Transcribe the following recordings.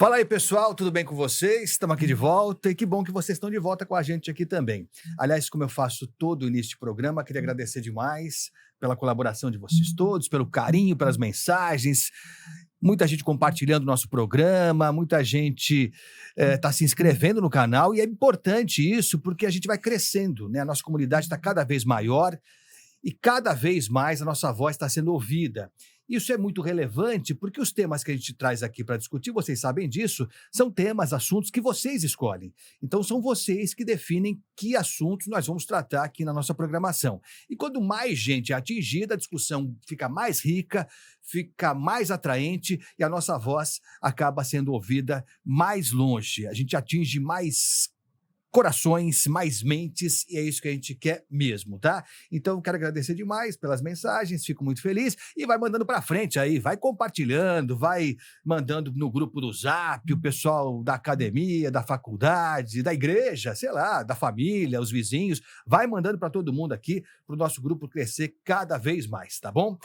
Fala aí, pessoal, tudo bem com vocês? Estamos aqui de volta e que bom que vocês estão de volta com a gente aqui também. Aliás, como eu faço todo o início de programa, queria agradecer demais pela colaboração de vocês todos, pelo carinho, pelas mensagens, muita gente compartilhando o nosso programa, muita gente está se inscrevendo no canal e é importante isso porque a gente vai crescendo, né? A nossa comunidade está cada vez maior e cada vez mais a nossa voz está sendo ouvida. Isso é muito relevante porque os temas que a gente traz aqui para discutir, vocês sabem disso, são temas, assuntos que vocês escolhem. Então são vocês que definem que assuntos nós vamos tratar aqui na nossa programação. E quando mais gente é atingida, a discussão fica mais rica, fica mais atraente e a nossa voz acaba sendo ouvida mais longe. A gente atinge mais corações, mais mentes, e é isso que a gente quer mesmo, tá? Então, eu quero agradecer demais pelas mensagens, fico muito feliz, e vai mandando pra frente aí, vai compartilhando, vai mandando no grupo do Zap, o pessoal da academia, da faculdade, da igreja, sei lá, da família, os vizinhos, vai mandando para todo mundo aqui, pro nosso grupo crescer cada vez mais, tá bom?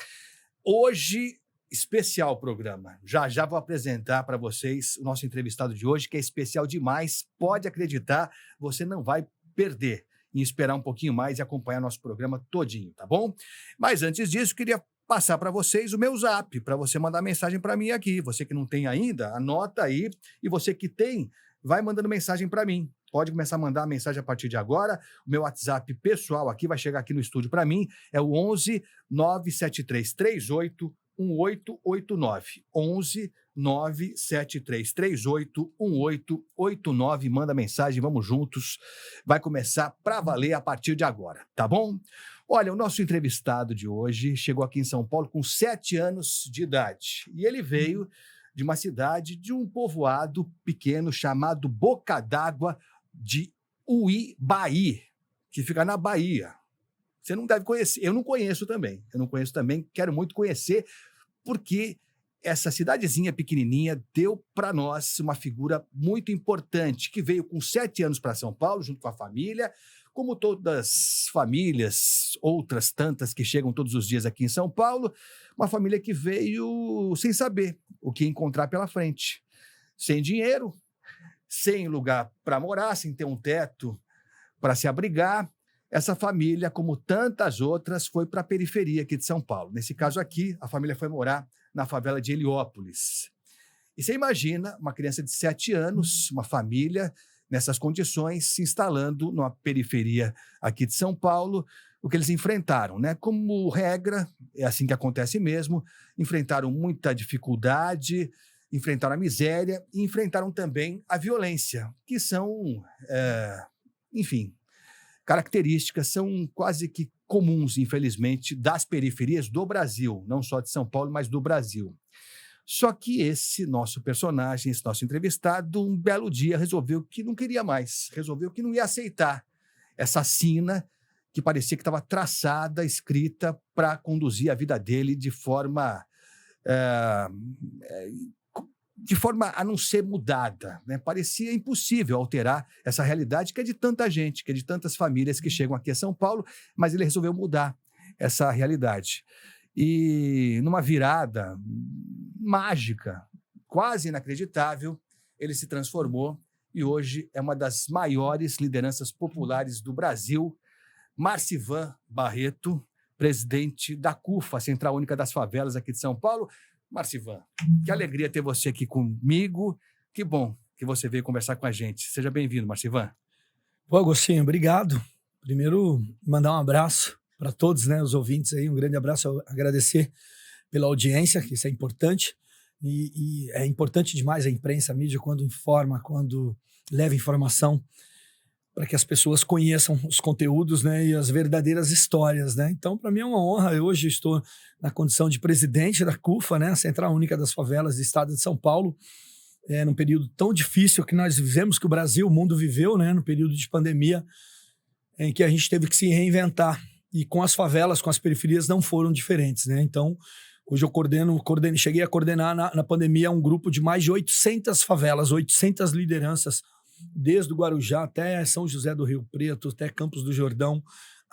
Hoje, especial programa. Já já vou apresentar para vocês o nosso entrevistado de hoje, que é especial demais. Pode acreditar, você não vai perder em esperar um pouquinho mais e acompanhar nosso programa todinho, tá bom? Mas antes disso, queria passar para vocês o meu Zap, para você mandar mensagem para mim aqui. Você que não tem ainda, anota aí. E você que tem, vai mandando mensagem para mim. Pode começar a mandar mensagem a partir de agora. O meu WhatsApp pessoal aqui vai chegar aqui no estúdio para mim. É o 11 97338 1889. 11 97338 1889. Manda mensagem, vamos juntos. Vai começar para valer a partir de agora, tá bom? Olha, o nosso entrevistado de hoje chegou aqui em São Paulo com 7 anos de idade. E ele veio de uma cidade, de um povoado pequeno chamado Boca d'Água de Uíbaí, que fica na Bahia. Você não deve conhecer, eu não conheço também, quero muito conhecer, porque essa cidadezinha pequenininha deu para nós uma figura muito importante, que veio com 7 anos para São Paulo, junto com a família, como todas as famílias, outras tantas que chegam todos os dias aqui em São Paulo, uma família que veio sem saber o que encontrar pela frente, sem dinheiro, sem lugar para morar, sem ter um teto para se abrigar. Essa família, como tantas outras, foi para a periferia aqui de São Paulo. Nesse caso aqui, a família foi morar na favela de Heliópolis. E você imagina uma criança de 7 anos, uma família, nessas condições, se instalando numa periferia aqui de São Paulo, o que eles enfrentaram, né? Como regra, é assim que acontece mesmo, enfrentaram muita dificuldade, enfrentaram a miséria e enfrentaram também a violência, que são, enfim, características são quase que comuns, infelizmente, das periferias do Brasil, não só de São Paulo, mas do Brasil. Só que esse nosso personagem, esse nosso entrevistado, um belo dia resolveu que não queria mais, resolveu que não ia aceitar essa sina que parecia que estava traçada, escrita para conduzir a vida dele de forma a não ser mudada, né? Parecia impossível alterar essa realidade que é de tanta gente, que é de tantas famílias que chegam aqui a São Paulo, mas ele resolveu mudar essa realidade. E numa virada mágica, quase inacreditável, ele se transformou e hoje é uma das maiores lideranças populares do Brasil, Marcivan Barreto, presidente da CUFA, Central Única das Favelas aqui de São Paulo. Marcivan, que alegria ter você aqui comigo. Que bom que você veio conversar com a gente. Seja bem-vindo, Marcivan. Pô, Agostinho, obrigado. Primeiro, mandar um abraço para todos, né, os ouvintes aí, um grande abraço, agradecer pela audiência, que isso é importante. E é importante demais a imprensa, a mídia, quando informa, quando leva informação para que as pessoas conheçam os conteúdos, né, e as verdadeiras histórias, né? Então, para mim é uma honra. Eu hoje estou na condição de presidente da CUFA, né, a Central Única das Favelas do Estado de São Paulo, num período tão difícil que nós vivemos, que o Brasil, o mundo viveu, né, no período de pandemia, em que a gente teve que se reinventar. E com as favelas, com as periferias, não foram diferentes, né? Então, hoje eu cheguei a coordenar na pandemia um grupo de mais de 800 favelas, 800 lideranças, desde o Guarujá até São José do Rio Preto, até Campos do Jordão,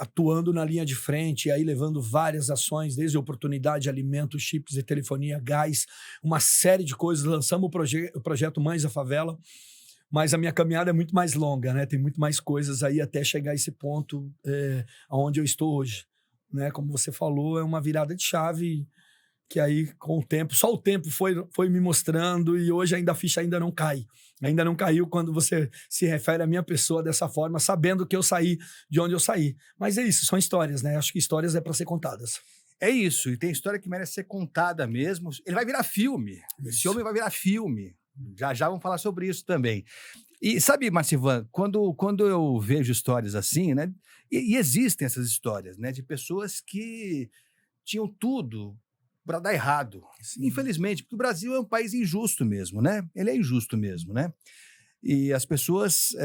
atuando na linha de frente, e aí levando várias ações, desde oportunidade, alimentos, chips de telefonia, gás, uma série de coisas. Lançamos o projeto Mães da Favela, mas a minha caminhada é muito mais longa, né? Tem muito mais coisas aí até chegar a esse ponto onde eu estou hoje, né? Como você falou, é uma virada de chave que aí, com o tempo, só o tempo foi me mostrando, e hoje ainda a ficha ainda não cai. Ainda não caiu quando você se refere à minha pessoa dessa forma, sabendo que eu saí de onde eu saí. Mas é isso, são histórias, né? Acho que histórias é para ser contadas. É isso, e tem história que merece ser contada mesmo. Ele vai virar filme. Esse homem vai virar filme. Já vamos falar sobre isso também. E sabe, Marcivan, quando eu vejo histórias assim, né? E existem essas histórias, né? De pessoas que tinham tudo para dar errado. Sim. Infelizmente, porque o Brasil é um país injusto mesmo, né? Ele é injusto mesmo, né? E as pessoas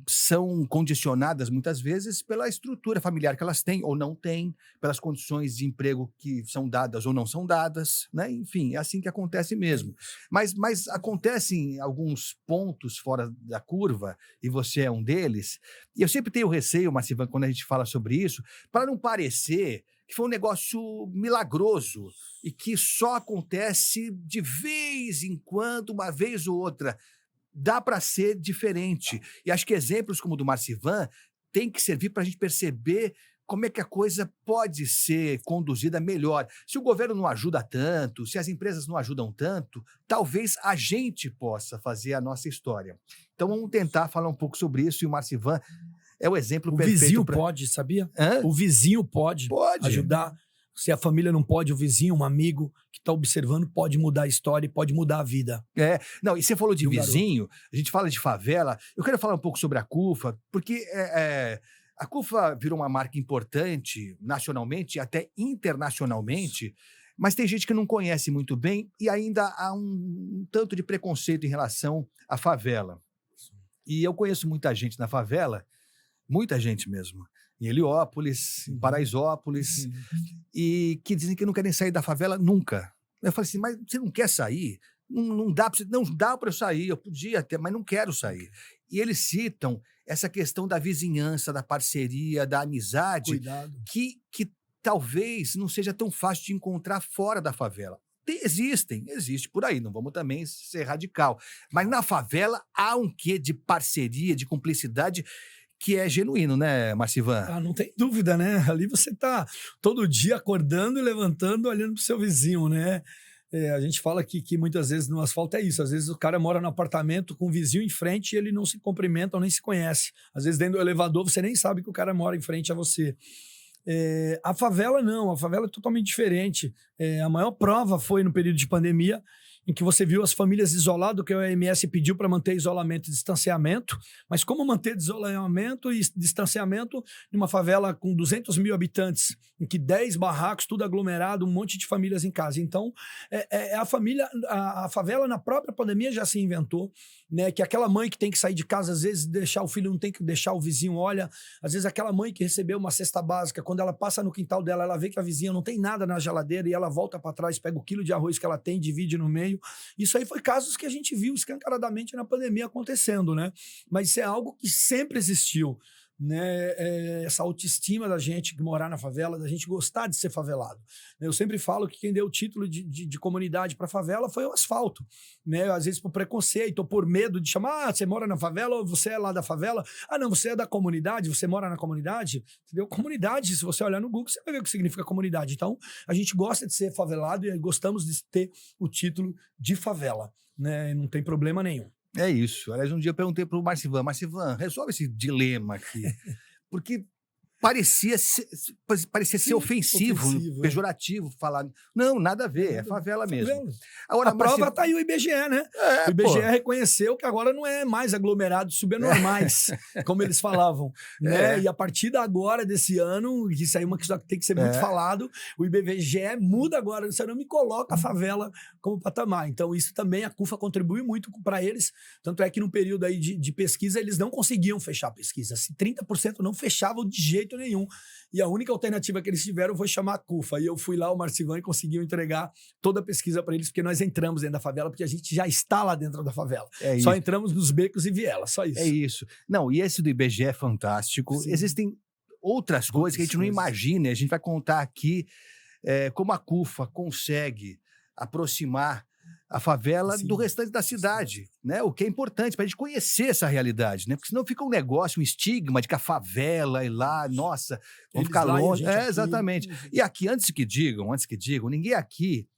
são condicionadas muitas vezes pela estrutura familiar que elas têm ou não têm, pelas condições de emprego que são dadas ou não são dadas, né? Enfim, é assim que acontece mesmo. Mas acontecem alguns pontos fora da curva, e você é um deles, e eu sempre tenho receio, Marcivan, quando a gente fala sobre isso, para não parecer que foi um negócio milagroso e que só acontece de vez em quando, uma vez ou outra. Dá para ser diferente. E acho que exemplos como o do Marcivan tem que servir para a gente perceber como é que a coisa pode ser conduzida melhor. Se o governo não ajuda tanto, se as empresas não ajudam tanto, talvez a gente possa fazer a nossa história. Então vamos tentar falar um pouco sobre isso, e o Marcivan é o exemplo perfeito. O vizinho pode, sabia? Hã? O vizinho pode ajudar. Se a família não pode, o vizinho, um amigo que está observando pode mudar a história e pode mudar a vida. Não, e você falou de vizinho, a gente fala de favela. Eu quero falar um pouco sobre a CUFA, porque a CUFA virou uma marca importante nacionalmente, até internacionalmente, mas tem gente que não conhece muito bem e ainda há um tanto de preconceito em relação à favela. E eu conheço muita gente na favela, muita gente mesmo, em Heliópolis, em Paraisópolis, e que dizem que não querem sair da favela nunca. Eu falei assim, mas você não quer sair? Não dá para eu sair, eu podia até, mas não quero sair. E eles citam essa questão da vizinhança, da parceria, da amizade, que talvez não seja tão fácil de encontrar fora da favela. Existe por aí, não vamos também ser radical. Mas na favela há um quê de parceria, de cumplicidade, que é genuíno, né, Marcivan? Não tem dúvida, né? Ali você tá todo dia acordando e levantando, olhando pro seu vizinho, né? A gente fala que muitas vezes no asfalto é isso. Às vezes o cara mora no apartamento com o vizinho em frente e ele não se cumprimenta ou nem se conhece. Às vezes dentro do elevador você nem sabe que o cara mora em frente a você. A favela não, a favela é totalmente diferente. A maior prova foi no período de pandemia, em que você viu as famílias isoladas, que a OMS pediu para manter isolamento e distanciamento, mas como manter isolamento e distanciamento numa favela com 200 mil habitantes, em que 10 barracos, tudo aglomerado, um monte de famílias em casa. Então, a favela na própria pandemia já se inventou, né, que aquela mãe que tem que sair de casa, às vezes deixar o filho, não tem que deixar o vizinho, olha, às vezes aquela mãe que recebeu uma cesta básica, quando ela passa no quintal dela, ela vê que a vizinha não tem nada na geladeira e ela volta para trás, pega o quilo de arroz que ela tem, divide no meio. Isso aí foi casos que a gente viu escancaradamente na pandemia acontecendo, né? Mas isso é algo que sempre existiu, né? Essa autoestima da gente que morar na favela, da gente gostar de ser favelado. Eu sempre falo que quem deu o título de comunidade para a favela foi o asfalto, né? Às vezes por preconceito ou por medo de chamar, você mora na favela ou você é lá da favela? Não, você é da comunidade, você mora na comunidade? Entendeu? Comunidade, se você olhar no Google, você vai ver o que significa comunidade. Então, a gente gosta de ser favelado e gostamos de ter o título de favela, né? Não tem problema nenhum. É isso. Aliás, um dia eu perguntei para o Marcivan, resolve esse dilema aqui. Porque parecia ser ofensivo, pejorativo falar. Não, nada a ver, é favela mesmo. Agora, a prova está aí o IBGE, né? O IBGE reconheceu que agora não é mais aglomerados subanormais, como eles falavam. Né? E a partir de agora, desse ano, isso aí é uma questão que tem que ser muito falado, o IBGE muda agora, você não me coloca a favela como patamar. Então, isso também, a CUFA contribui muito para eles, tanto é que no período aí de pesquisa, eles não conseguiam fechar a pesquisa. 30% não fechavam de jeito nenhum. E a única alternativa que eles tiveram foi chamar a CUFA. E eu fui lá, o Marcivan, e conseguiu entregar toda a pesquisa para eles, porque nós entramos dentro da favela, porque a gente já está lá dentro da favela. Só entramos nos becos e vielas, só isso. É isso. Não, e esse do IBGE é fantástico. Sim. Existem outras coisas que a gente não coisas. imagina. A gente vai contar aqui como a CUFA consegue aproximar a favela Sim. do restante da cidade, né? O que é importante para a gente conhecer essa realidade, né? Porque senão fica um negócio, um estigma de que a favela é lá, nossa, vão Eles ficar lá e a longe. gente aqui. Exatamente. E aqui, antes que digam, ninguém aqui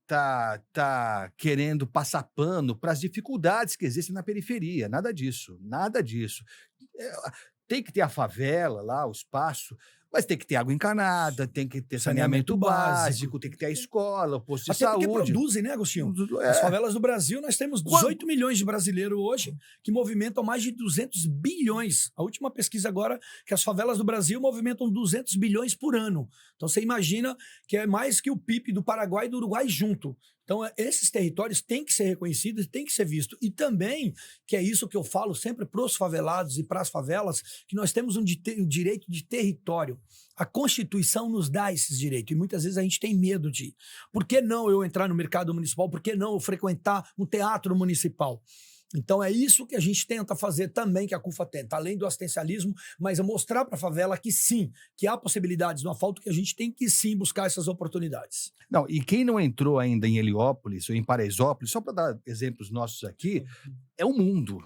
tá querendo passar pano para as dificuldades que existem na periferia. Nada disso, nada disso. É, tem que ter a favela lá, o espaço, mas tem que ter água encanada, tem que ter saneamento básico, tem que ter a escola, o posto de Até porque saúde. produzem, né, Agostinho? É. As favelas do Brasil, nós temos 18 milhões de brasileiros hoje que movimentam mais de 200 bilhões. A última pesquisa agora que as favelas do Brasil movimentam 200 bilhões por ano. Então você imagina que é mais que o PIB do Paraguai e do Uruguai junto. Então, esses territórios têm que ser reconhecidos, têm que ser vistos. E também, que é isso que eu falo sempre para os favelados e para as favelas, que nós temos um direito de território. A Constituição nos dá esses direitos e muitas vezes a gente tem medo de ir. Por que não eu entrar no mercado municipal? Por que não eu frequentar um teatro municipal? Então é isso que a gente tenta fazer também, que a CUFA tenta, além do assistencialismo, mas é mostrar para a favela que sim, que há possibilidades no asfalto, que a gente tem que sim buscar essas oportunidades. Não, e quem não entrou ainda em Heliópolis ou em Paraisópolis, só para dar exemplos nossos aqui, é o mundo.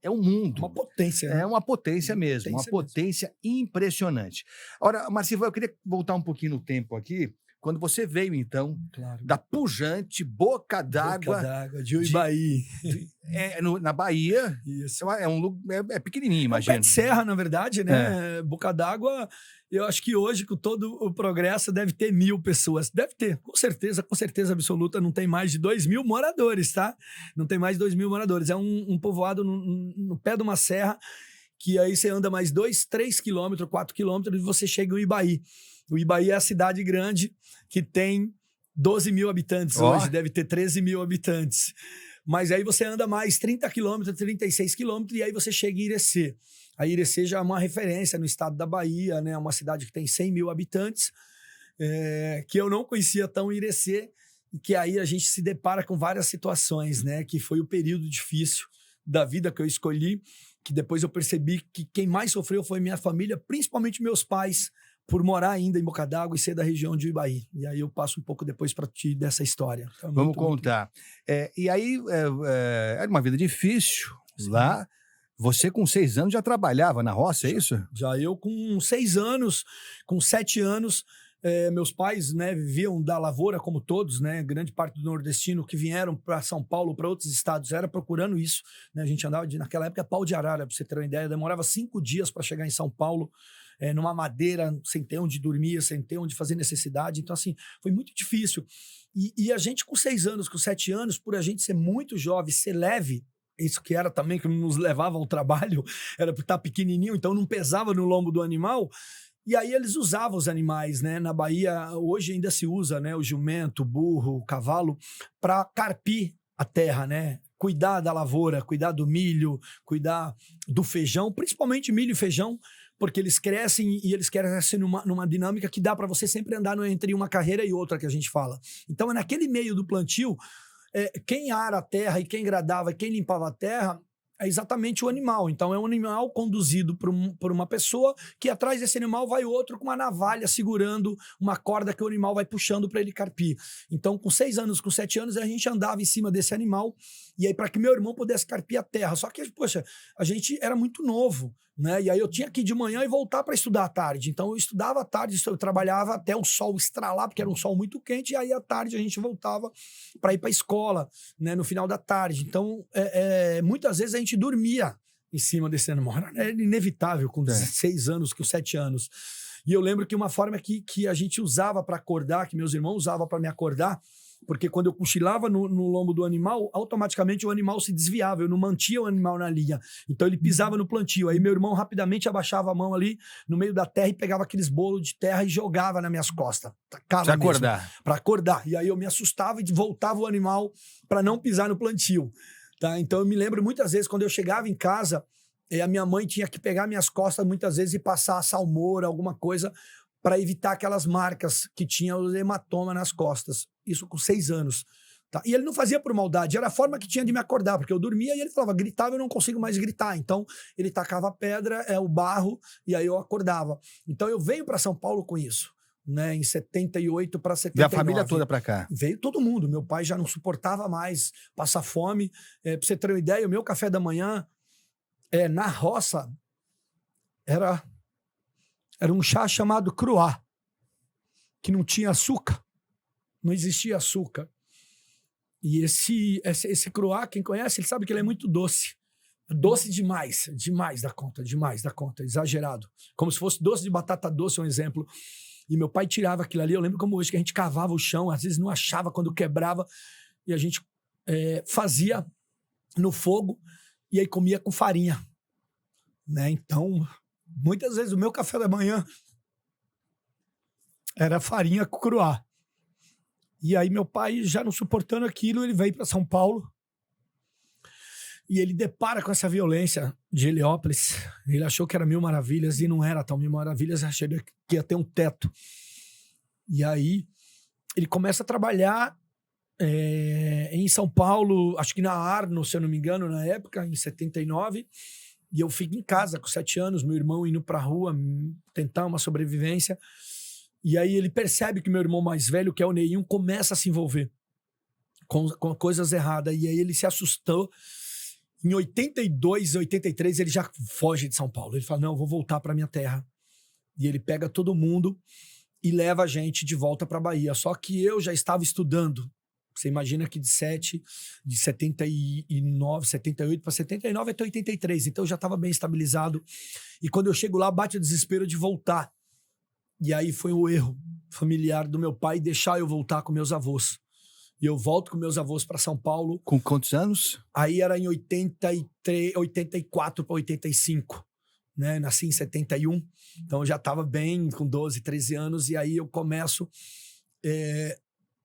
É um mundo. Uma potência. Né? É uma potência mesmo, uma potência impressionante. Ora, Marcival, eu queria voltar um pouquinho no tempo aqui, quando você veio, então, da pujante Boca d'Água de Uibaí. Na Bahia. Isso. É pequenininho, imagina. É um pé de serra, na verdade, né? Boca d'Água, eu acho que hoje, com todo o progresso, deve ter 1.000 pessoas. Deve ter, com certeza absoluta, não tem mais de 2.000 moradores, tá? Não tem mais de 2.000 moradores. É um povoado no pé de uma serra, que aí você anda mais 2, 3 quilômetros, 4 quilômetros e você chega em Uibaí. O Uibaí é a cidade grande que tem 12 mil habitantes hoje, deve ter 13 mil habitantes. Mas aí você anda mais 30 quilômetros, 36 quilômetros e aí você chega em Irecê. A Irecê já é uma referência no estado da Bahia, né? Uma cidade que tem 100 mil habitantes, que eu não conhecia tão Irecê, e que aí a gente se depara com várias situações, né? Que foi o período difícil da vida que eu escolhi, que depois eu percebi que quem mais sofreu foi minha família, principalmente meus pais, por morar ainda em Boca d'Água e ser da região de Uibaí. E aí eu passo um pouco depois para ti dessa história. Então, vamos contar. E aí, era uma vida difícil lá. Você com 6 anos já trabalhava na roça, é isso? Já eu com 6 anos, com 7 anos, meus pais, né, viviam da lavoura como todos, né, grande parte do nordestino que vieram para São Paulo, para outros estados, era procurando isso, né, a gente andava naquela época pau de arara, para você ter uma ideia, demorava 5 dias para chegar em São Paulo, numa madeira, sem ter onde dormir, sem ter onde fazer necessidade, então assim, foi muito difícil, e a gente com 6 anos, com 7 anos, por a gente ser muito jovem, ser leve, isso que era também que nos levava ao trabalho, era por estar pequenininho, então não pesava no lombo do animal. E aí eles usavam os animais, né? Na Bahia, hoje ainda se usa, né? O jumento, o burro, o cavalo, para carpir a terra, né? Cuidar da lavoura, cuidar do milho, cuidar do feijão, principalmente milho e feijão, porque eles crescem e eles crescem numa dinâmica que dá para você sempre andar entre uma carreira e outra, que a gente fala. Então, é naquele meio do plantio, quem ara a terra e quem gradava, quem limpava a terra, é exatamente o animal. Então é um animal conduzido por uma pessoa que atrás desse animal vai outro com uma navalha segurando uma corda que o animal vai puxando para ele carpir. Então com 6 anos, com 7 anos, a gente andava em cima desse animal e aí para que meu irmão pudesse carpir a terra. Só que, poxa, a gente era muito novo, né? E aí eu tinha que ir de manhã e voltar para estudar à tarde. Então eu estudava à tarde, eu trabalhava até o sol estralar, porque era um sol muito quente, e aí à tarde a gente voltava para ir para a escola, né, no final da tarde. Então, muitas vezes a gente dormia em cima desse animal. Era inevitável com 16 anos, com 7 anos. E eu lembro que uma forma que a gente usava para acordar, que meus irmãos usavam para me acordar, porque quando eu cochilava no lombo do animal, automaticamente o animal se desviava, eu não mantinha o animal na linha. Então ele pisava no plantio. Aí meu irmão rapidamente abaixava a mão ali no meio da terra e pegava aqueles bolos de terra e jogava nas minhas costas. Para acordar. Para acordar. E aí eu me assustava e voltava o animal para não pisar no plantio. Tá? Então eu me lembro muitas vezes quando eu chegava em casa, a minha mãe tinha que pegar minhas costas muitas vezes e passar salmoura, alguma coisa, para evitar aquelas marcas que tinha o hematoma nas costas. Isso com 6 anos. Tá? E ele não fazia por maldade, era a forma que tinha de me acordar, porque eu dormia e ele falava, gritava, eu não consigo mais gritar. Então, ele tacava a pedra, o barro, e aí eu acordava. Então, eu venho para São Paulo com isso, né? Em 78 para 79. E a família toda para cá? Veio todo mundo. Meu pai já não suportava mais passar fome. Para você ter uma ideia, o meu café da manhã, na roça, era um chá chamado cruá, que não tinha açúcar. Não existia açúcar. E esse cruá, quem conhece, ele sabe que ele é muito doce. Doce demais da conta, exagerado. Como se fosse doce de batata doce, um exemplo. E meu pai tirava aquilo ali, eu lembro como hoje, que a gente cavava o chão, às vezes não achava quando quebrava, e a gente fazia no fogo, e aí comia com farinha. Né? Então, muitas vezes o meu café da manhã era farinha com cruá. E aí meu pai, já não suportando aquilo, ele veio para São Paulo e ele depara com essa violência de Heliópolis. Ele achou que era mil maravilhas e não era tão mil maravilhas, achei que ia ter um teto. E aí ele começa a trabalhar em São Paulo, acho que na Arno, se eu não me engano, na época, em 79, e eu fico em casa com 7 anos, meu irmão indo pra rua tentar uma sobrevivência. E aí ele percebe que meu irmão mais velho, que é o Neinho, começa a se envolver com coisas erradas. E aí ele se assustou. Em 82, 83, ele já foge de São Paulo. Ele fala, não, eu vou voltar para minha terra. E ele pega todo mundo e leva a gente de volta para Bahia. Só que eu já estava estudando. Você imagina que de 79, 78 para 79 até 83. Então eu já estava bem estabilizado. E quando eu chego lá, bate o desespero de voltar. E aí foi o erro familiar do meu pai deixar eu voltar com meus avós. E eu volto com meus avós para São Paulo. Com quantos anos? Aí era em 84 para 85. Né? Nasci em 71. Então eu já estava bem, com 12, 13 anos. E aí eu começo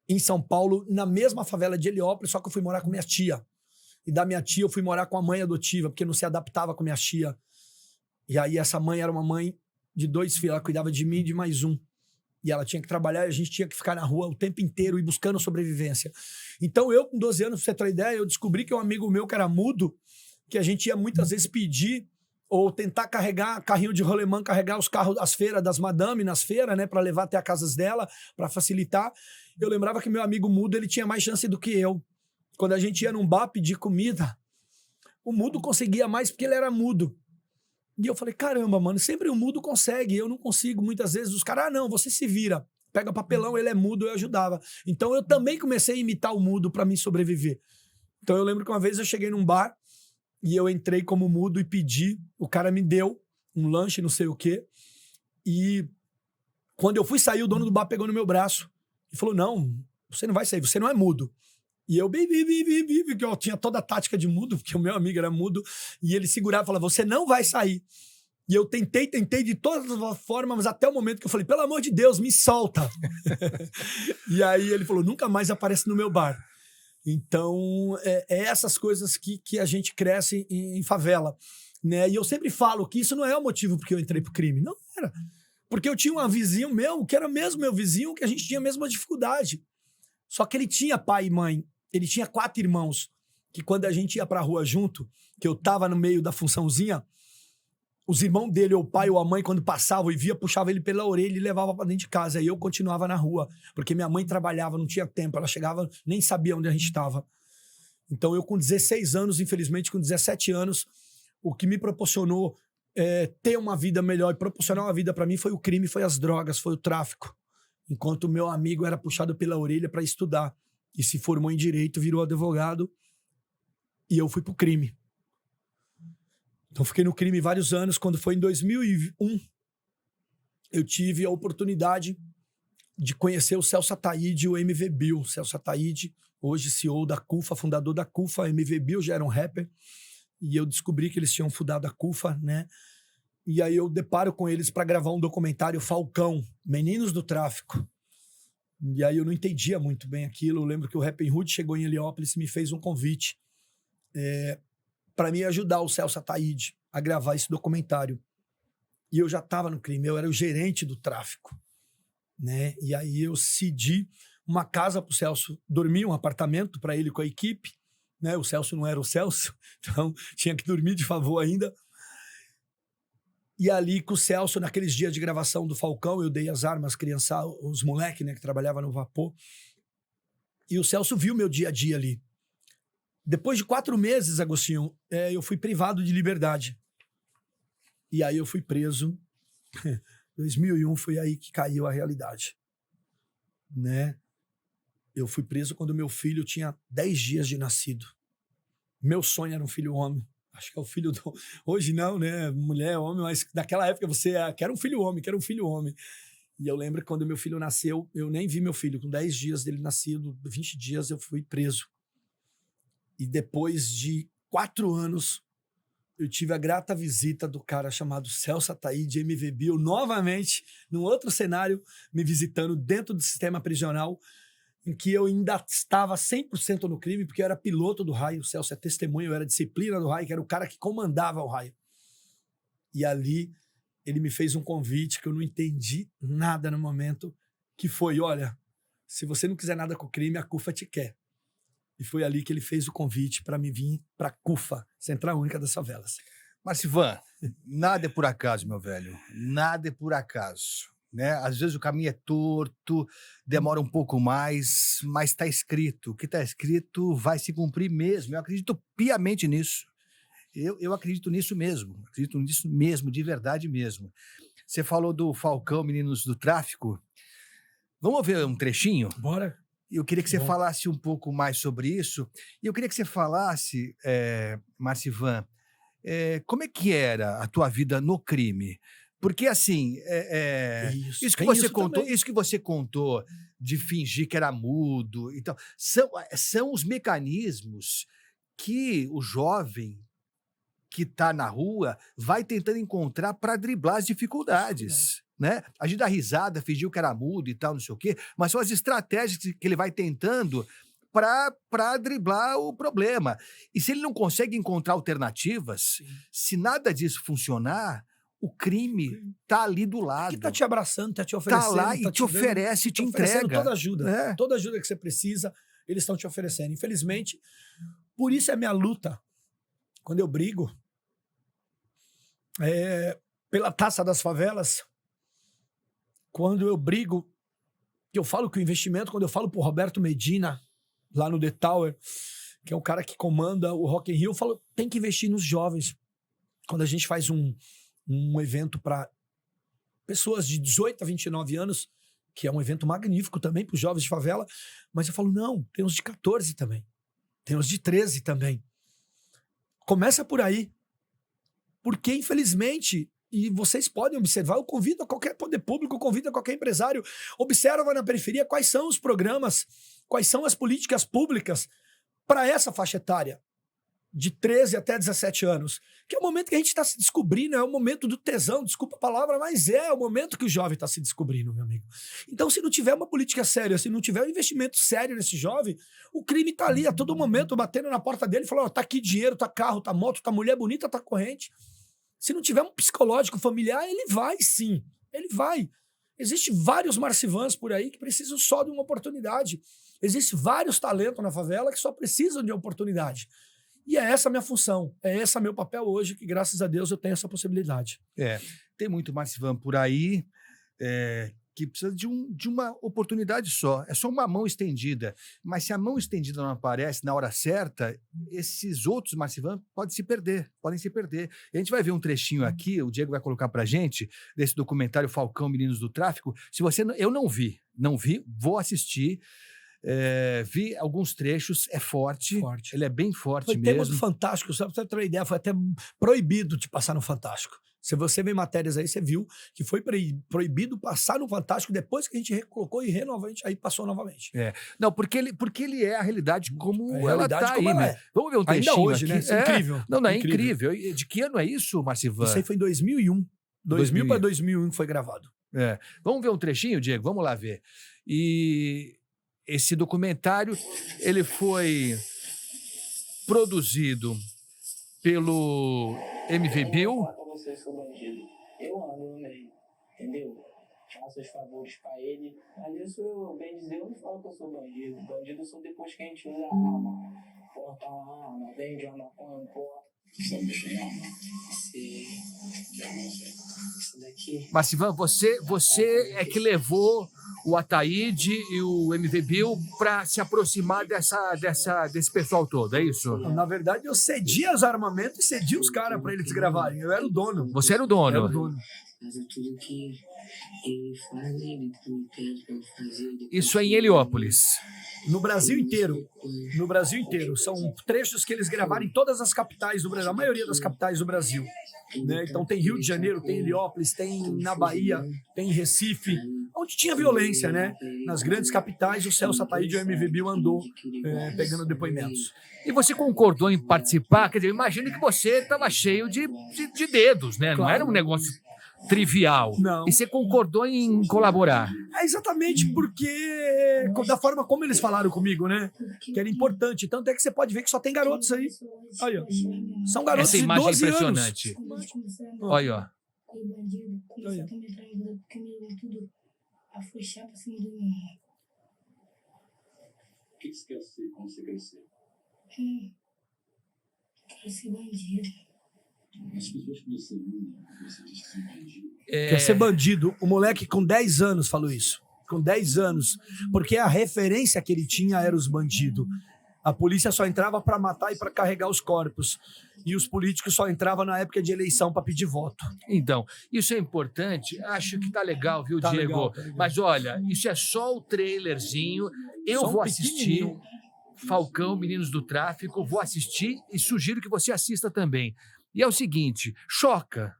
em São Paulo, na mesma favela de Heliópolis, só que eu fui morar com minha tia. E da minha tia eu fui morar com a mãe adotiva, porque não se adaptava com minha tia. E aí essa mãe era uma mãe de 2 filhos, ela cuidava de mim e de mais um. E ela tinha que trabalhar e a gente tinha que ficar na rua o tempo inteiro e buscando sobrevivência. Então eu, com 12 anos, pra você ter uma ideia, eu descobri que um amigo meu que era mudo, que a gente ia muitas vezes pedir ou tentar carregar carrinho de rolemã, carregar os carros das feiras, das madame nas feiras, né, para levar até as casas dela, para facilitar. Eu lembrava que meu amigo mudo, ele tinha mais chance do que eu. Quando a gente ia num bar pedir comida, o mudo conseguia mais porque ele era mudo. E eu falei, caramba, mano, sempre o mudo consegue, eu não consigo. Muitas vezes os caras, não, você se vira. Pega papelão, ele é mudo, eu ajudava. Então eu também comecei a imitar o mudo para mim sobreviver. Então eu lembro que uma vez eu cheguei num bar e eu entrei como mudo e pedi, o cara me deu um lanche, não sei o quê. E quando eu fui sair, o dono do bar pegou no meu braço e falou, não, você não vai sair, você não é mudo. E eu, porque eu tinha toda a tática de mudo, porque o meu amigo era mudo, e ele segurava e falava, você não vai sair. E eu tentei de todas as formas, mas até o momento que eu falei, pelo amor de Deus, me solta. E aí ele falou, nunca mais aparece no meu bar. Então, essas coisas que a gente cresce em favela. Né? E eu sempre falo que isso não é o motivo porque eu entrei pro crime. Não era. Porque eu tinha um vizinho meu, que era mesmo meu vizinho, que a gente tinha a mesma dificuldade. Só que ele tinha pai e mãe. Ele tinha 4 irmãos, que quando a gente ia pra rua junto, que eu tava no meio da funçãozinha, os irmãos dele, ou o pai ou a mãe, quando passavam e via, puxava ele pela orelha e levava pra dentro de casa. E eu continuava na rua, porque minha mãe trabalhava, não tinha tempo, ela chegava, nem sabia onde a gente estava. Então eu com 16 anos, infelizmente com 17 anos, o que me proporcionou ter uma vida melhor e proporcionar uma vida pra mim foi o crime, foi as drogas, foi o tráfico. Enquanto o meu amigo era puxado pela orelha para estudar. E se formou em direito, virou advogado. E eu fui pro crime. Então fiquei no crime vários anos. Quando foi em 2001, eu tive a oportunidade de conhecer o Celso Ataíde e o MV Bill. Celso Ataíde, hoje CEO da CUFA, fundador da CUFA. MV Bill já era um rapper. E eu descobri que eles tinham fundado a CUFA, né? E aí eu deparo com eles para gravar um documentário Falcão, Meninos do Tráfico. E aí eu não entendia muito bem aquilo. Eu lembro que o Rappin' Hood chegou em Heliópolis e me fez um convite para me ajudar o Celso Ataíde a gravar esse documentário. E eu já estava no crime, eu era o gerente do tráfico. Né? E aí eu cedi uma casa para o Celso dormir, um apartamento para ele com a equipe, né? O Celso não era o Celso, então tinha que dormir de favor ainda. E ali com o Celso, naqueles dias de gravação do Falcão, eu dei as armas, os moleques, né, que trabalhavam no vapor. E o Celso viu meu dia a dia ali. Depois de 4 meses, Agostinho, eu fui privado de liberdade. E aí eu fui preso. 2001 foi aí que caiu a realidade. Né? Eu fui preso quando meu filho tinha 10 dias de nascido. Meu sonho era um filho homem. Acho que é o filho do... Hoje não, né? Mulher, homem, mas naquela época você quer um filho homem, quer um filho homem. E eu lembro que quando meu filho nasceu, eu nem vi meu filho. Com 10 dias dele nascido, 20 dias eu fui preso. E depois de 4 anos, eu tive a grata visita do cara chamado Celso Ataíde, MV Bill, novamente, num outro cenário, me visitando dentro do sistema prisional, em que eu ainda estava 100% no crime, porque eu era piloto do raio, o Celso é testemunha, eu era disciplina do raio, que era o cara que comandava o raio. E ali ele me fez um convite que eu não entendi nada no momento, que foi, olha, se você não quiser nada com o crime, a CUFA te quer. E foi ali que ele fez o convite para me vir para a CUFA, Central Única das Favelas. Marcivan, nada é por acaso, meu velho. Nada é por acaso. Né? Às vezes o caminho é torto, demora um pouco mais, mas está escrito. O que está escrito vai se cumprir mesmo. Eu acredito piamente nisso. Eu acredito nisso mesmo. Acredito nisso mesmo, de verdade mesmo. Você falou do Falcão, Meninos do Tráfico. Vamos ver um trechinho? Bora. Eu queria que você falasse um pouco mais sobre isso. E eu queria que você falasse, Marcivan, como é que era a tua vida no crime? Porque, assim, isso que você contou de fingir que era mudo, então, são os mecanismos que o jovem que está na rua vai tentando encontrar para driblar as dificuldades. Né? A gente dá risada, fingiu que era mudo e tal, não sei o quê, mas são as estratégias que ele vai tentando para driblar o problema. E se ele não consegue encontrar alternativas, se nada disso funcionar, o crime está ali do lado. Que está te abraçando, está te oferecendo. Está lá e te oferece, te entrega. Toda ajuda. Toda ajuda que você precisa, eles estão te oferecendo. Infelizmente, por isso é a minha luta. Quando eu brigo pela taça das favelas, quando eu brigo, que eu falo que o investimento, quando eu falo pro Roberto Medina, lá no The Tower, que é o cara que comanda o Rock in Rio, eu falo, tem que investir nos jovens. Quando a gente faz um evento para pessoas de 18 a 29 anos, que é um evento magnífico também para os jovens de favela, mas eu falo, não, tem uns de 14 também, tem uns de 13 também. Começa por aí, porque infelizmente... E vocês podem observar, eu convido a qualquer poder público, eu convido a qualquer empresário, observa na periferia quais são os programas, quais são as políticas públicas para essa faixa etária, de 13 até 17 anos, que é o momento que a gente está se descobrindo, é o momento do tesão, desculpa a palavra, mas é o momento que o jovem está se descobrindo, meu amigo. Então, se não tiver uma política séria, se não tiver um investimento sério nesse jovem, o crime está ali a todo momento, batendo na porta dele e falando, tá aqui dinheiro, tá carro, tá moto, tá mulher bonita, tá corrente. Se não tiver um psicológico familiar, ele vai sim, ele vai. Existem vários Marcivans por aí que precisam só de uma oportunidade. Existem vários talentos na favela que só precisam de oportunidade. E é essa a minha função, é esse o meu papel hoje, que graças a Deus eu tenho essa possibilidade. Tem muito Marcivan por aí que precisa de uma oportunidade só. É só uma mão estendida. Mas se a mão estendida não aparece na hora certa, esses outros Marcivan podem se perder. E a gente vai ver um trechinho aqui, o Diego vai colocar pra gente, desse documentário Falcão, Meninos do Tráfico. Se você eu não vi, vou assistir. Vi alguns trechos, é forte. Ele é bem forte mesmo. Foi tema do Fantástico, só pra você ter uma ideia, foi até proibido de passar no Fantástico. Se você vê matérias aí, você viu que foi proibido passar no Fantástico depois que a gente recolocou e renovamente, aí passou novamente. Não, porque ele é a realidade como ela está aí, né? Vamos ver um trechinho ainda hoje, aqui. Né? Incrível. Não, é incrível. De que ano é isso, Marcivan? Isso aí foi em 2001. 2000 para 2001 que foi gravado. Vamos ver um trechinho, Diego? Vamos lá ver. E esse documentário, ele foi produzido pelo MV Bill. Você sou bandido. Eu ando no meio, entendeu? faço os favores pra ele. Mas isso, bem dizer, eu não falo que eu sou bandido. Bandido eu sou depois que a gente usa arma, porta uma arma, vende uma maconha, porta. Você sabe mexer em arma? Sim. Que arma você? Isso daqui. Marcivan, você é que levou o Ataíde e o MV Bill para se aproximar desse pessoal todo, é isso? Na verdade, eu cedia os armamentos e cedia os caras para eles gravarem. Eu era o dono. Você era o Eu era o dono. dono. Fazer tudo que ele faz, ele pede pra eu fazer. Isso é em Heliópolis. No Brasil inteiro. No Brasil inteiro. São trechos que eles gravaram em todas as capitais do Brasil, a maioria das capitais do Brasil. Né? Então tem Rio de Janeiro, tem Heliópolis, tem na Bahia, tem Recife, onde tinha violência, né? Nas grandes capitais, o Celso Ataíde e o MV Bill andou pegando depoimentos. E você concordou em participar? Quer dizer, eu imagino que você estava cheio de dedos, né? Não Claro. era um negócio trivial. Não. E você concordou em colaborar. É exatamente porque da forma como eles falaram comigo, né? Que era importante. Tanto é que você pode ver que só tem garotos aí. Aí, ó. São garotos Essa de imagem 12 impressionante. anos. Olha, ó. Aí o bandido começou a me trair, porque me levou tudo a fuxar pra cima do meu. O que você quer ser quando você crescer? Quero ser bandido. As pessoas que você ama, você diz que são bandidos. Quer ser bandido. O moleque com 10 anos falou isso. Com 10 anos. Porque a referência que ele tinha era os bandidos. A polícia só entrava para matar e para carregar os corpos. E os políticos só entravam na época de eleição para pedir voto. Então, isso é importante. Acho que tá legal, viu, Tá Diego? legal, tá legal. Mas olha, isso é só o trailerzinho. Eu Só um vou assistir. pequenininho. Falcão, Meninos do Tráfico, vou assistir e sugiro que você assista também. E é o seguinte, choca.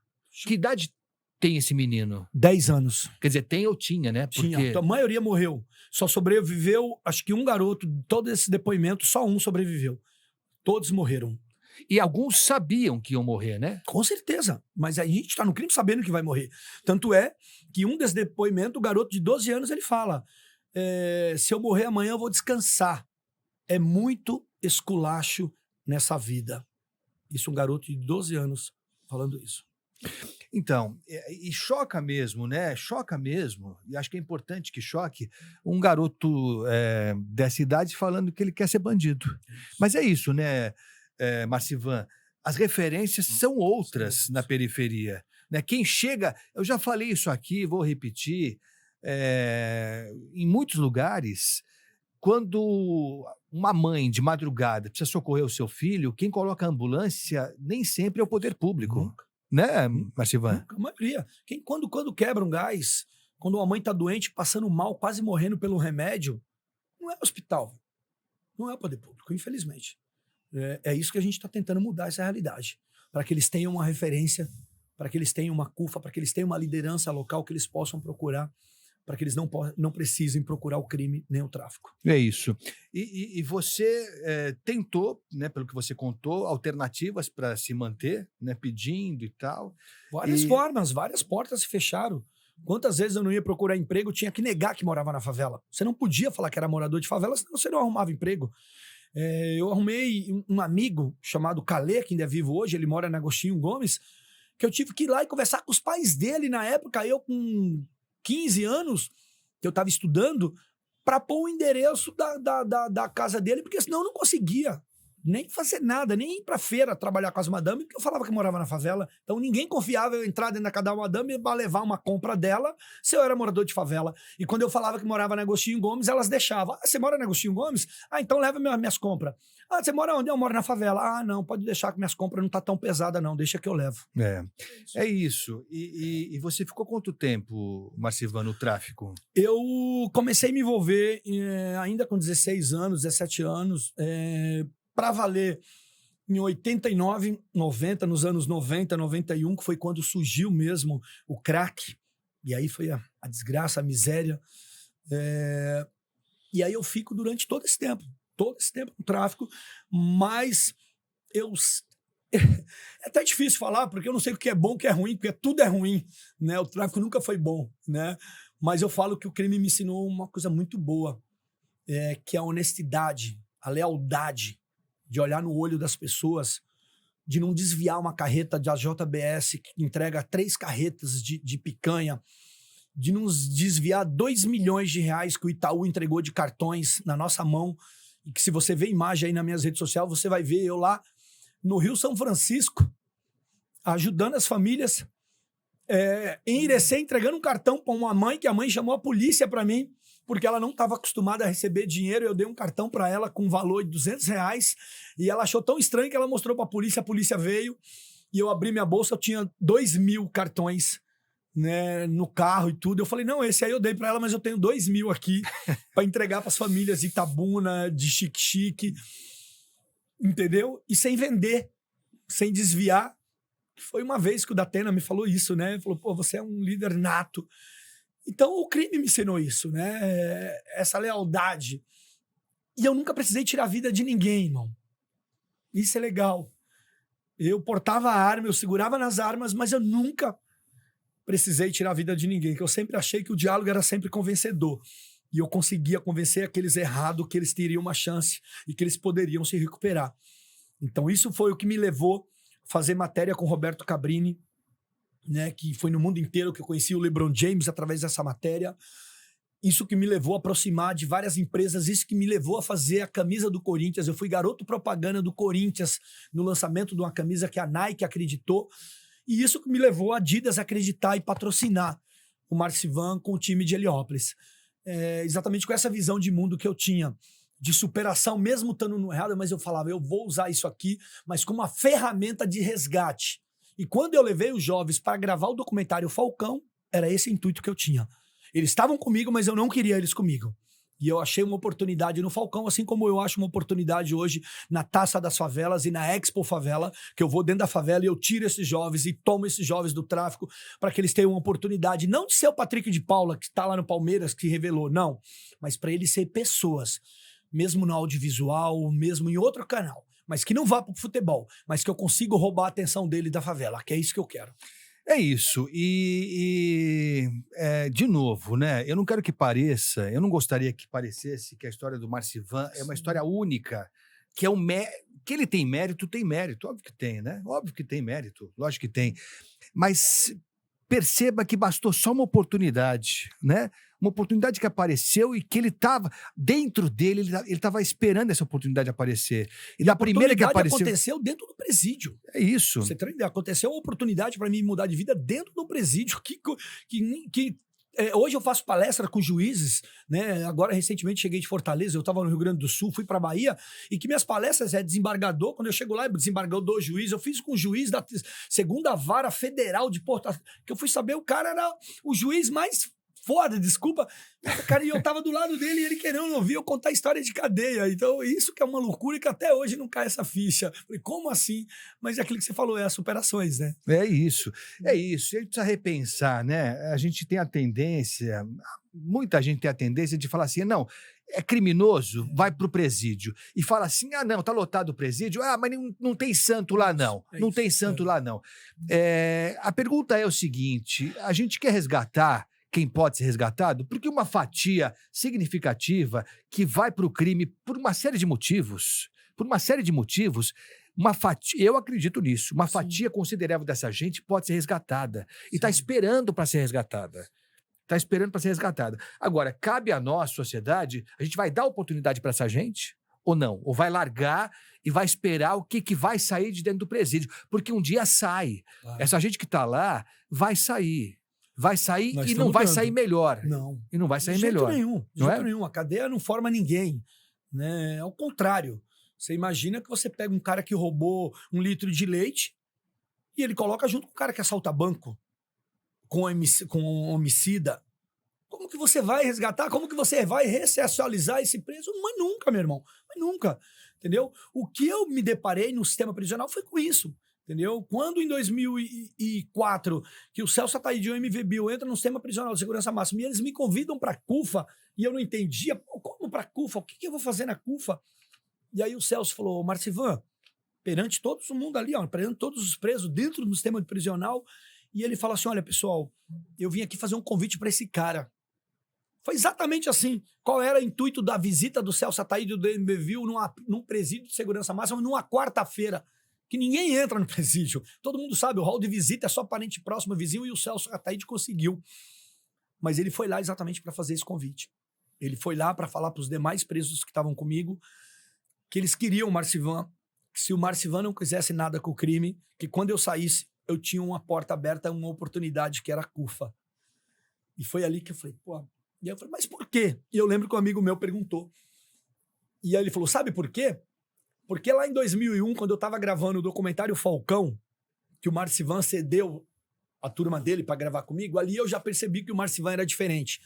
Que idade tem esse menino? 10 anos. Quer dizer, tem ou tinha, né? Porque... Tinha. A maioria morreu. Só sobreviveu, acho que um garoto, de todo esse depoimento, só um sobreviveu. Todos morreram. E alguns sabiam que iam morrer, né? Com certeza. Mas a gente está no crime sabendo que vai morrer. Tanto é que um desses depoimentos, o garoto de 12 anos, ele fala: se eu morrer amanhã, eu vou descansar. É muito esculacho nessa vida. Isso um garoto de 12 anos falando isso. Então, e choca mesmo, né? Choca mesmo. E acho que é importante que choque um garoto dessa idade falando que ele quer ser bandido. Mas é isso, né, Marcivan? As referências são outras na periferia. Né? Quem chega... Eu já falei isso aqui, vou repetir. Em muitos lugares, quando uma mãe de madrugada precisa socorrer o seu filho, quem coloca a ambulância nem sempre é o poder público. Né, Marcivan? A maioria. Quando quebra um gás, quando uma mãe está doente, passando mal, quase morrendo pelo remédio, não é hospital. Não é o poder público, infelizmente. É isso que a gente está tentando mudar, essa realidade. Para que eles tenham uma referência, para que eles tenham uma CUFA, para que eles tenham uma liderança local que eles possam procurar, para que eles não precisem procurar o crime nem o tráfico. É isso. E você tentou, né, pelo que você contou, alternativas para se manter, né, pedindo e tal. Várias formas, várias portas se fecharam. Quantas vezes eu não ia procurar emprego, tinha que negar que morava na favela. Você não podia falar que era morador de favela, senão você não arrumava emprego. Eu arrumei um amigo chamado Calê, que ainda é vivo hoje, ele mora na Agostinho Gomes, que eu tive que ir lá e conversar com os pais dele na época, eu com 15 anos, que eu estava estudando, para pôr o endereço da casa dele, porque senão eu não conseguia nem fazer nada, nem ir para feira trabalhar com as madame, porque eu falava que morava na favela. Então ninguém confiava eu entrar dentro da casa da madame para levar uma compra dela se eu era morador de favela. E quando eu falava que morava na Agostinho Gomes, elas deixavam. Ah, você mora na Agostinho Gomes? Ah, então leva minhas compras. Ah, você mora onde? Eu moro na favela. Ah, não, pode deixar que minhas compras não tá tão pesada não, deixa que eu levo. É isso. E você ficou quanto tempo, Marcivan, no tráfico? Eu comecei a me envolver ainda com 16 anos, 17 anos, para valer em 89, 90, nos anos 90, 91, que foi quando surgiu mesmo o crack. E aí foi a desgraça, a miséria. E aí eu fico durante todo esse tempo no tráfico, mas é até difícil falar, porque eu não sei o que é bom, o que é ruim, porque tudo é ruim, né? O tráfico nunca foi bom, né? Mas eu falo que o crime me ensinou uma coisa muito boa, que é a honestidade, a lealdade, de olhar no olho das pessoas, de não desviar uma carreta da JBS que entrega 3 carretas de picanha, de nos desviar 2 milhões de reais que o Itaú entregou de cartões na nossa mão, e que se você ver imagem aí nas minhas redes sociais, você vai ver eu lá no Rio São Francisco, ajudando as famílias, em Irecê, entregando um cartão para uma mãe, que a mãe chamou a polícia para mim, porque ela não estava acostumada a receber dinheiro. Eu dei um cartão para ela com um valor de R$200, e ela achou tão estranho que ela mostrou para a polícia veio, e eu abri minha bolsa, eu tinha 2.000 cartões, né, no carro e tudo. Eu falei, não, esse aí eu dei para ela, mas eu tenho 2.000 aqui para entregar para as famílias de Itabuna, de Xique-Xique, entendeu? E sem vender, sem desviar. Foi uma vez que o Datena me falou isso, né? Ele falou, pô, você é um líder nato. Então o crime me ensinou isso, né? Essa lealdade. E eu nunca precisei tirar a vida de ninguém, irmão. Isso é legal. Eu portava a arma, eu segurava nas armas, mas eu nunca precisei tirar a vida de ninguém, que eu sempre achei que o diálogo era sempre convencedor. E eu conseguia convencer aqueles errados que eles teriam uma chance e que eles poderiam se recuperar. Então isso foi o que me levou a fazer matéria com Roberto Cabrini, né, que foi no mundo inteiro que eu conheci o LeBron James através dessa matéria. Isso que me levou a aproximar de várias empresas, isso que me levou a fazer a camisa do Corinthians. Eu fui garoto propaganda do Corinthians no lançamento de uma camisa que a Nike acreditou. E isso que me levou a Adidas a acreditar e patrocinar o Marcivan com o time de Heliópolis. Exatamente com essa visão de mundo que eu tinha, de superação, mesmo estando no errado, mas eu falava, eu vou usar isso aqui, mas como uma ferramenta de resgate. E quando eu levei os jovens para gravar o documentário Falcão, era esse intuito que eu tinha. Eles estavam comigo, mas eu não queria eles comigo. E eu achei uma oportunidade no Falcão, assim como eu acho uma oportunidade hoje na Taça das Favelas e na Expo Favela, que eu vou dentro da favela e eu tiro esses jovens e tomo esses jovens do tráfico para que eles tenham uma oportunidade, não de ser o Patrick de Paula, que está lá no Palmeiras, que revelou, não, mas para eles ser pessoas, mesmo no audiovisual, mesmo em outro canal, mas que não vá para o futebol, mas que eu consigo roubar a atenção dele da favela, que é isso que eu quero. É isso. De novo, né? Eu não quero que pareça, eu não gostaria que parecesse que a história do Marcivan é uma história única, que é que ele tem mérito, óbvio que tem, né? Óbvio que tem mérito, lógico que tem. Mas perceba que bastou só uma oportunidade, né? Uma oportunidade que apareceu e que ele estava dentro dele, ele estava esperando essa oportunidade aparecer. E da primeira que apareceu, aconteceu dentro do presídio. É isso. Você tem ideia? Aconteceu uma oportunidade para mim mudar de vida dentro do presídio. Hoje eu faço palestra com juízes, né? Agora, recentemente, cheguei de Fortaleza, eu estava no Rio Grande do Sul, fui para Bahia, e que minhas palestras é desembargador. Quando eu chego lá, é desembargador juiz. Eu fiz com o juiz da 2ª Vara Federal de Porto Alegre, que eu fui saber, o cara era o juiz mais foda, desculpa, cara, e eu tava do lado dele e ele querendo ouvir eu contar história de cadeia. Então, isso que é uma loucura e que até hoje não cai essa ficha. Falei, como assim? Mas é aquilo que você falou, é as superações, né? É isso. E a gente precisa repensar, né? A gente tem a tendência, muita gente tem a tendência de falar assim, não, é criminoso, vai pro presídio. E fala assim, não, tá lotado o presídio, mas não tem santo lá não, não tem santo lá não. A pergunta é o seguinte, a gente quer resgatar quem pode ser resgatado, porque uma fatia significativa que vai para o crime por uma série de motivos, uma fatia, eu acredito nisso, uma fatia considerável dessa gente pode ser resgatada e está esperando para ser resgatada. Agora, cabe a nós, sociedade, a gente vai dar oportunidade para essa gente ou não? Ou vai largar e vai esperar o que vai sair de dentro do presídio? Porque um dia sai. Essa gente que está lá vai sair. E não vai sair melhor. Não. E não vai sair melhor. De jeito nenhum. A cadeia não forma ninguém, né? Ao contrário. Você imagina que você pega um cara que roubou 1 litro de leite e ele coloca junto com o cara que assalta banco, com um homicida. Como que você vai resgatar? Como que você vai ressocializar esse preso? Mas nunca, meu irmão. Mas nunca. Entendeu? O que eu me deparei no sistema prisional foi com isso. Entendeu? Quando em 2004 que o Celso Ataíde e o MV Bill entram no sistema prisional de segurança máxima e eles me convidam para CUFA e eu não entendia, como para CUFA? O que eu vou fazer na CUFA? E aí o Celso falou, Marcivan, perante todo mundo ali, perante todos os presos dentro do sistema prisional, e ele fala assim, olha pessoal, eu vim aqui fazer um convite para esse cara. Foi exatamente assim. Qual era o intuito da visita do Celso Ataíde e do MV Bill num presídio de segurança máxima numa quarta-feira? Que ninguém entra no presídio. Todo mundo sabe, o hall de visita é só parente próximo, vizinho, e o Celso Ataíde conseguiu. Mas ele foi lá exatamente para fazer esse convite. Ele foi lá para falar para os demais presos que estavam comigo que eles queriam o Marcivan, que se o Marcivan não quisesse nada com o crime, que quando eu saísse, eu tinha uma porta aberta, uma oportunidade que era a CUFA. E foi ali que eu falei, pô... E aí eu falei, mas por quê? E eu lembro que um amigo meu perguntou. E aí ele falou, sabe por quê? Porque lá em 2001, quando eu estava gravando o documentário Falcão, que o Marcivan cedeu a turma dele para gravar comigo, ali eu já percebi que o Marcivan era diferente.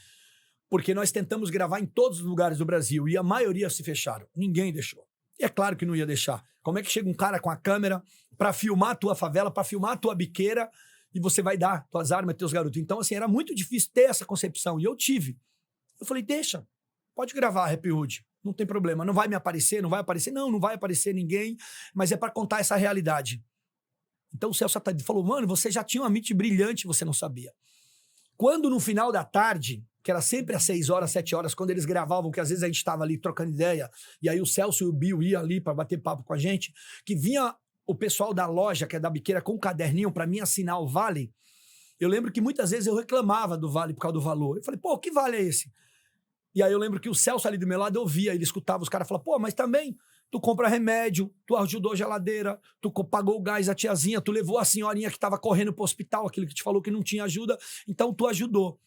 Porque nós tentamos gravar em todos os lugares do Brasil e a maioria se fecharam. Ninguém deixou. E é claro que não ia deixar. Como é que chega um cara com a câmera para filmar a tua favela, para filmar a tua biqueira e você vai dar tuas armas, teus garotos? Então, assim, era muito difícil ter essa concepção. E eu tive. Eu falei, deixa, pode gravar Happy Hood. Não tem problema. Não vai me aparecer, não vai aparecer. Não vai aparecer ninguém, mas é para contar essa realidade. Então o Celso Atadi falou, mano, você já tinha uma mente brilhante, você não sabia. Quando no final da tarde, que era sempre às 6 horas, 7 horas, quando eles gravavam, que às vezes a gente estava ali trocando ideia, e aí o Celso e o Bill iam ali para bater papo com a gente, que vinha o pessoal da loja, que é da biqueira, com um caderninho para mim assinar o vale. Eu lembro que muitas vezes eu reclamava do vale por causa do valor. Eu falei, pô, que vale é esse? E aí eu lembro que o Celso ali do meu lado, eu via, ele escutava os caras falar, pô, mas também tu compra remédio, tu ajudou a geladeira, tu pagou o gás, a tiazinha, tu levou a senhorinha que estava correndo pro hospital, aquele que te falou que não tinha ajuda, então tu ajudou.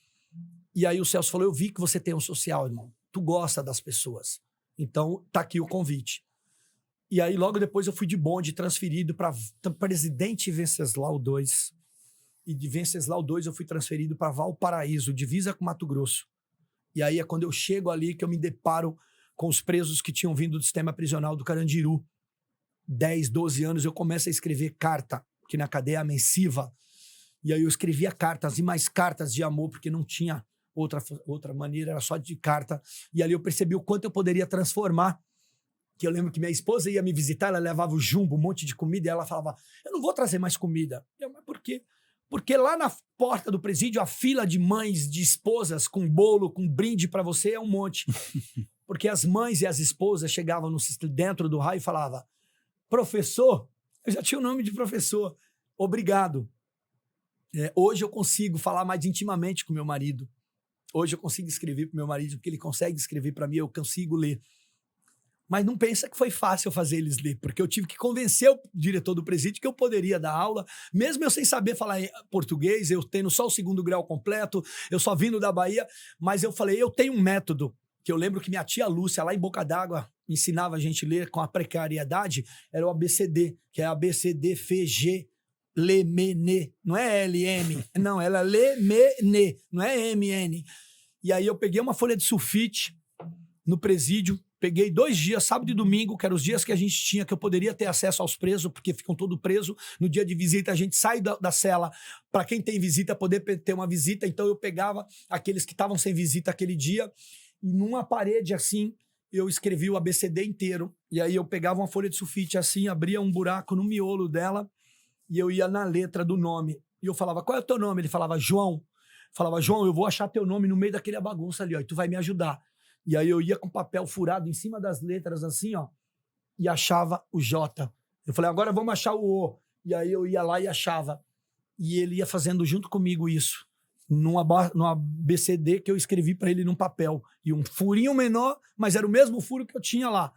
E aí o Celso falou, eu vi que você tem um social, irmão, tu gosta das pessoas, então tá aqui o convite. E aí logo depois eu fui de bonde transferido para Presidente Venceslau II, e de Venceslau II eu fui transferido para Valparaíso, divisa com Mato Grosso. E aí é quando eu chego ali que eu me deparo com os presos que tinham vindo do sistema prisional do Carandiru. 10, 12 anos, eu começo a escrever carta, que na cadeia é amensiva. E aí eu escrevia cartas e mais cartas de amor, porque não tinha outra maneira, era só de carta. E ali eu percebi o quanto eu poderia transformar. Que eu lembro que minha esposa ia me visitar, ela levava o jumbo, um monte de comida, e ela falava, eu não vou trazer mais comida. Eu, mas por quê? Porque lá na porta do presídio, a fila de mães, de esposas, com bolo, com brinde para você é um monte. Porque as mães e as esposas chegavam dentro do raio e falavam, professor, eu já tinha o nome de professor, obrigado. Hoje eu consigo falar mais intimamente com meu marido. Hoje eu consigo escrever para meu marido, porque ele consegue escrever para mim, eu consigo ler. Mas não pensa que foi fácil fazer eles ler, porque eu tive que convencer o diretor do presídio que eu poderia dar aula, mesmo eu sem saber falar português, eu tendo só o 2º grau completo, eu só vindo da Bahia, mas eu falei, eu tenho um método, que eu lembro que minha tia Lúcia, lá em Boca d'Água, ensinava a gente a ler com a precariedade, era o ABCD, que é ABCD, F, G, Lê, Me, Ne, não é LM, não, ela é Lê, Me, Ne, não é MN. E aí eu peguei uma folha de sulfite no presídio, peguei 2 dias, sábado e domingo, que eram os dias que a gente tinha, que eu poderia ter acesso aos presos, porque ficam todos presos. No dia de visita, a gente sai da cela para quem tem visita poder ter uma visita. Então, eu pegava aqueles que estavam sem visita aquele dia e numa parede assim, eu escrevi o ABCD inteiro. E aí eu pegava uma folha de sulfite assim, abria um buraco no miolo dela e eu ia na letra do nome. E eu falava, qual é o teu nome? Ele falava, João. Falava, João, eu vou achar teu nome no meio daquela bagunça ali, ó, e tu vai me ajudar. E aí eu ia com papel furado em cima das letras assim, ó, e achava o J. Eu falei, agora vamos achar o O. E aí eu ia lá e achava. E ele ia fazendo junto comigo isso, numa BCD que eu escrevi para ele num papel. E um furinho menor, mas era o mesmo furo que eu tinha lá.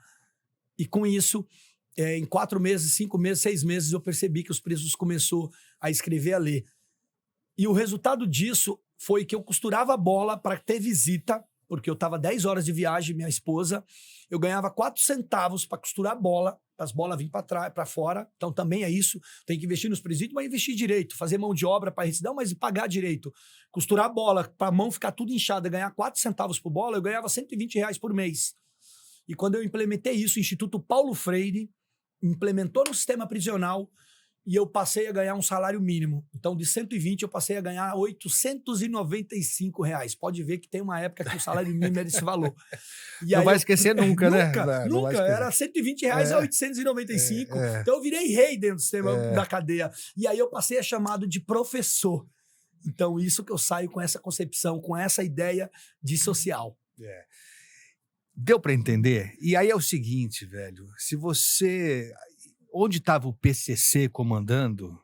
E com isso, em 4 meses, 5 meses, 6 meses, eu percebi que os presos começaram a escrever, a ler. E o resultado disso foi que eu costurava a bola para ter visita, porque eu estava 10 horas de viagem, minha esposa, eu ganhava 4 centavos para costurar a bola, para as bolas virem para fora. Então também é isso, tem que investir nos presídios, mas investir direito, fazer mão de obra para retidão, mas pagar direito. Costurar a bola, para a mão ficar tudo inchada, ganhar 4 centavos por bola, eu ganhava R$120 por mês. E quando eu implementei isso, o Instituto Paulo Freire implementou no sistema prisional, e eu passei a ganhar um salário mínimo. Então, de 120, eu passei a ganhar R$895. Pode ver que tem uma época que o salário mínimo era esse valor. E não aí vai esquecer nunca, né? Nunca. Era R$120 a 895. Então, eu virei rei dentro do sistema da cadeia. E aí, eu passei a chamado de professor. Então, isso que eu saio com essa concepção, com essa ideia de social. Deu para entender? E aí é o seguinte, velho, se você... Onde estava o PCC comandando,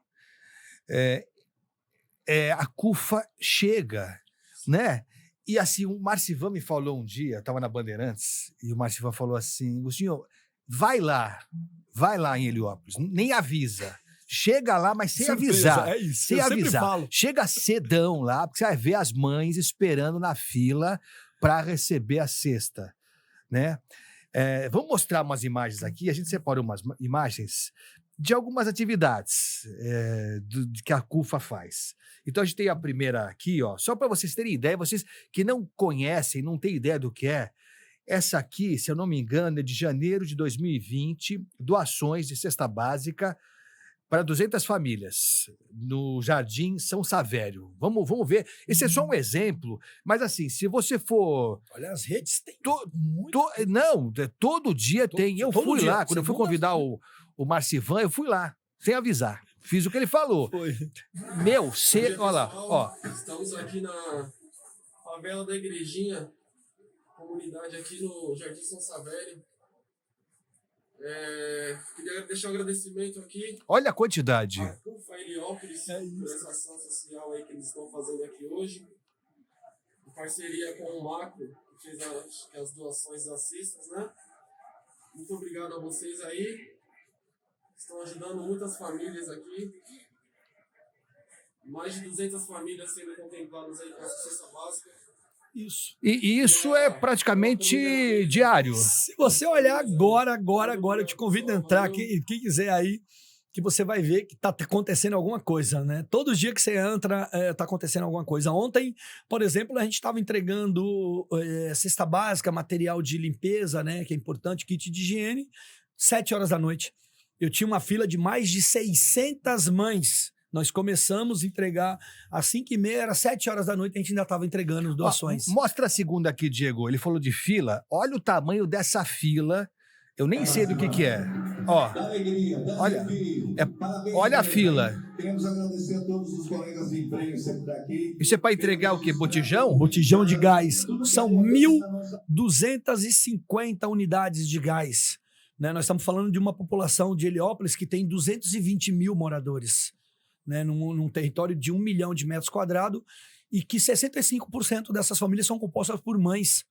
a CUFA chega né? E assim, o Marcivan me falou um dia, eu tava na Bandeirantes, e o Marcivan falou assim, Agostinho, vai lá em Heliópolis, nem avisa. Chega lá, mas sem Surpresa, avisar. é isso, Sem eu sempre avisar. falo. Chega cedão lá, porque você vai ver as mães esperando na fila para receber a cesta, né? Vamos mostrar umas imagens aqui. A gente separou umas imagens de algumas atividades que a CUFA faz. Então a gente tem a primeira aqui, ó, só para vocês terem ideia, vocês que não conhecem, não têm ideia do que é. Essa aqui, se eu não me engano, é de janeiro de 2020, doações de cesta básica para 200 famílias no Jardim São Savério. Vamos ver. Esse é só um exemplo, mas assim, se você for... Olha, as redes tem todo dia tem. Eu todo fui dia, lá, quando eu fui convidar o Marcivan, eu fui lá, sem avisar. Fiz o que ele falou. Foi. Olha lá, ó. Estamos aqui na favela da Igrejinha, comunidade aqui no Jardim São Savério. Queria deixar um agradecimento aqui Olha a quantidade. à CUFA Heliópolis por essa ação social aí que eles estão fazendo aqui hoje, em parceria com o Macro, que fez as doações das cestas, né? Muito obrigado a vocês aí, estão ajudando muitas famílias aqui, mais de 200 famílias sendo contempladas aí com a cesta básica. Isso. E isso é praticamente diário. Se você olhar agora, eu te convido a entrar, quem quiser aí, que você vai ver que tá acontecendo alguma coisa, né? Todo dia que você entra, tá acontecendo alguma coisa. Ontem, por exemplo, a gente estava entregando cesta básica, material de limpeza, né? Que é importante, kit de higiene, 7 horas da noite. Eu tinha uma fila de mais de 600 mães. Nós começamos a entregar às 5h30, era 7 horas da noite, a gente ainda estava entregando doações. Mostra a segunda aqui, Diego. Ele falou de fila. Olha o tamanho dessa fila. Eu nem sei do que é. Ó, olha a fila. Queremos agradecer a todos os colegas de imprensa por aqui. Isso é para entregar o quê? Botijão? Botijão de gás. São 1.250 unidades de gás. Né? Nós estamos falando de uma população de Heliópolis que tem 220 mil moradores. Né, num território de 1 milhão de metros quadrados, e que 65% dessas famílias são compostas por mães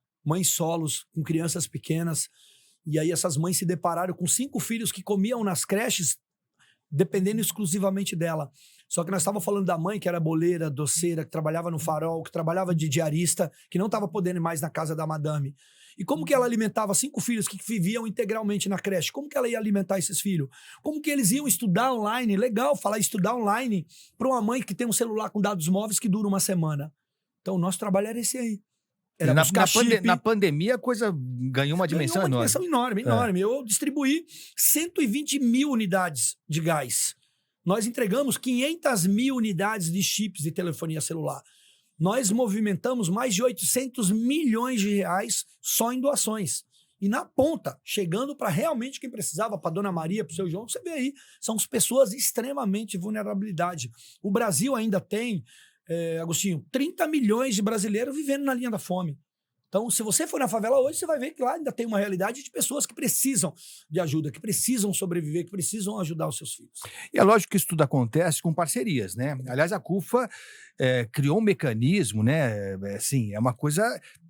solos, com crianças pequenas, e aí essas mães se depararam com 5 filhos que comiam nas creches, dependendo exclusivamente dela. Só que nós estávamos falando da mãe, que era boleira, doceira, que trabalhava no Farol, que trabalhava de diarista, que não estava podendo ir mais na casa da madame. E como que ela alimentava 5 filhos que viviam integralmente na creche? Como que ela ia alimentar esses filhos? Como que eles iam estudar online? Legal falar estudar online para uma mãe que tem um celular com dados móveis que dura uma semana. Então, o nosso trabalho era esse aí. Era na pandemia, a coisa ganhou uma dimensão enorme. Dimensão enorme. Eu distribuí 120 mil unidades de gás. Nós entregamos 500 mil unidades de chips de telefonia celular. Nós movimentamos mais de 800 milhões de reais só em doações. E na ponta, chegando para realmente quem precisava, para Dona Maria, para o seu João, você vê aí, são as pessoas extremamente vulnerabilidade. O Brasil ainda tem, Agostinho, 30 milhões de brasileiros vivendo na linha da fome. Então, se você for na favela hoje, você vai ver que lá ainda tem uma realidade de pessoas que precisam de ajuda, que precisam sobreviver, que precisam ajudar os seus filhos. E é lógico que isso tudo acontece com parcerias, né? Aliás, a CUFA criou um mecanismo, né? Assim, é uma coisa...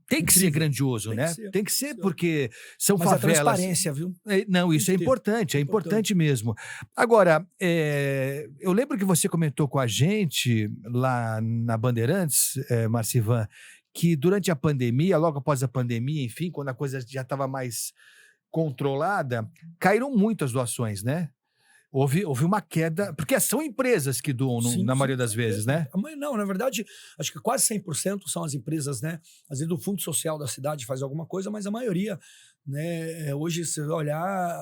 Tem que ser grandioso, né? Tem que ser, porque são favelas... Mas a transparência, viu? Não, isso é importante mesmo. Agora, eu lembro que você comentou com a gente lá na Bandeirantes, Marcivan, que durante a pandemia, logo após a pandemia, enfim, quando a coisa já estava mais controlada, caíram muitas doações, né? Houve uma queda, porque são empresas que doam na maioria das vezes, né? Não, na verdade, acho que quase 100% são as empresas, né? Às vezes o Fundo Social da cidade faz alguma coisa, mas a maioria, né? Hoje, se você olhar,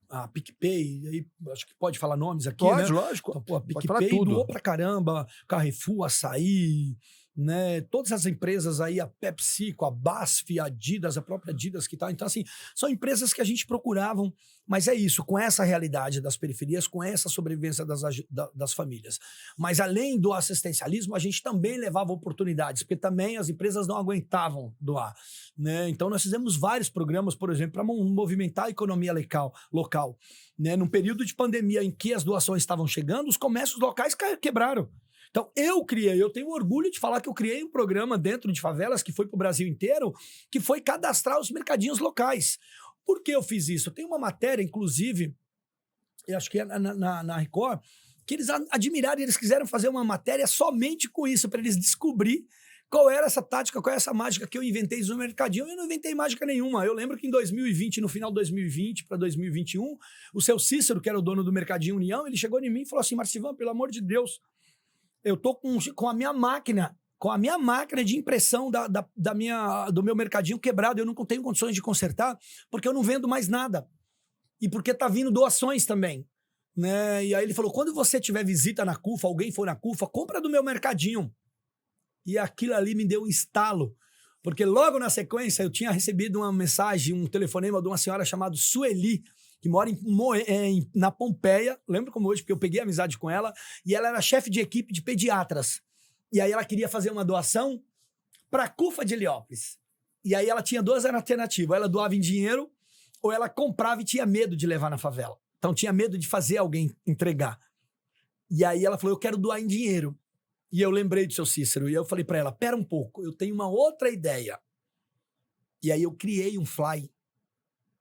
a PicPay, aí, acho que pode falar nomes aqui, pode, né? Lógico. Então, pô, a PicPay doou pra caramba, Carrefour, Açaí, né? Todas as empresas aí, a PepsiCo, a BASF, a Adidas, a própria Adidas que tá. Então, assim, são empresas que a gente procuravam, mas é isso, com essa realidade das periferias, com essa sobrevivência das famílias. Mas além do assistencialismo, a gente também levava oportunidades, porque também as empresas não aguentavam doar, né? Então, nós fizemos vários programas, por exemplo, para movimentar a economia local, né? Num período de pandemia em que as doações estavam chegando, os comércios locais quebraram. Então, eu tenho orgulho de falar que eu criei um programa dentro de favelas que foi para o Brasil inteiro, que foi cadastrar os mercadinhos locais. Por que eu fiz isso? Eu tenho uma matéria, inclusive, eu acho que é na Record, que eles admiraram, eles quiseram fazer uma matéria somente com isso, para eles descobrir qual era essa tática, qual é essa mágica que eu inventei no mercadinho. Eu não inventei mágica nenhuma. Eu lembro que em 2020, no final de 2020 para 2021, o seu Cícero, que era o dono do Mercadinho União, ele chegou em mim e falou assim: Marcivan, pelo amor de Deus, eu tô com a minha máquina de impressão do meu mercadinho quebrado, eu não tenho condições de consertar, porque eu não vendo mais nada. E porque tá vindo doações também. Né? E aí ele falou: quando você tiver visita na CUFA, alguém for na CUFA, compra do meu mercadinho. E aquilo ali me deu um estalo, porque logo na sequência eu tinha recebido uma mensagem, um telefonema de uma senhora chamada Sueli, que mora na Pompeia, lembro como hoje, porque eu peguei amizade com ela, e ela era chefe de equipe de pediatras. E aí ela queria fazer uma doação para a CUFA de Heliópolis. E aí ela tinha duas alternativas: ela doava em dinheiro, ou ela comprava e tinha medo de levar na favela. Então tinha medo de fazer alguém entregar. E aí ela falou: eu quero doar em dinheiro. E eu lembrei do seu Cícero, e eu falei para ela: pera um pouco, eu tenho uma outra ideia. E aí eu criei um fly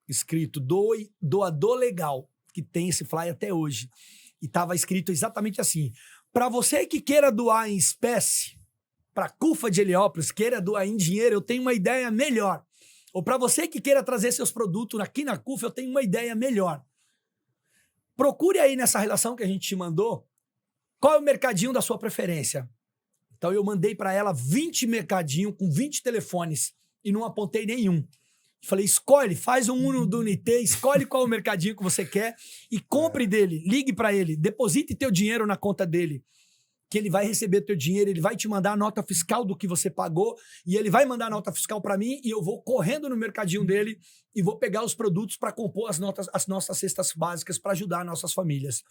escrito doador legal, que tem esse fly até hoje. E estava escrito exatamente assim: para você que queira doar em espécie, para a CUFA de Heliópolis, queira doar em dinheiro, eu tenho uma ideia melhor. Ou para você que queira trazer seus produtos aqui na CUFA, eu tenho uma ideia melhor. Procure aí nessa relação que a gente te mandou, qual é o mercadinho da sua preferência? Então eu mandei para ela 20 mercadinhos com 20 telefones e não apontei nenhum. Falei: escolhe, faz um Uno do Unité, escolhe qual é o mercadinho que você quer e compre dele, ligue para ele, deposite teu dinheiro na conta dele, que ele vai receber teu dinheiro, ele vai te mandar a nota fiscal do que você pagou e ele vai mandar a nota fiscal para mim e eu vou correndo no mercadinho dele e vou pegar os produtos para compor as nossas cestas básicas para ajudar nossas famílias.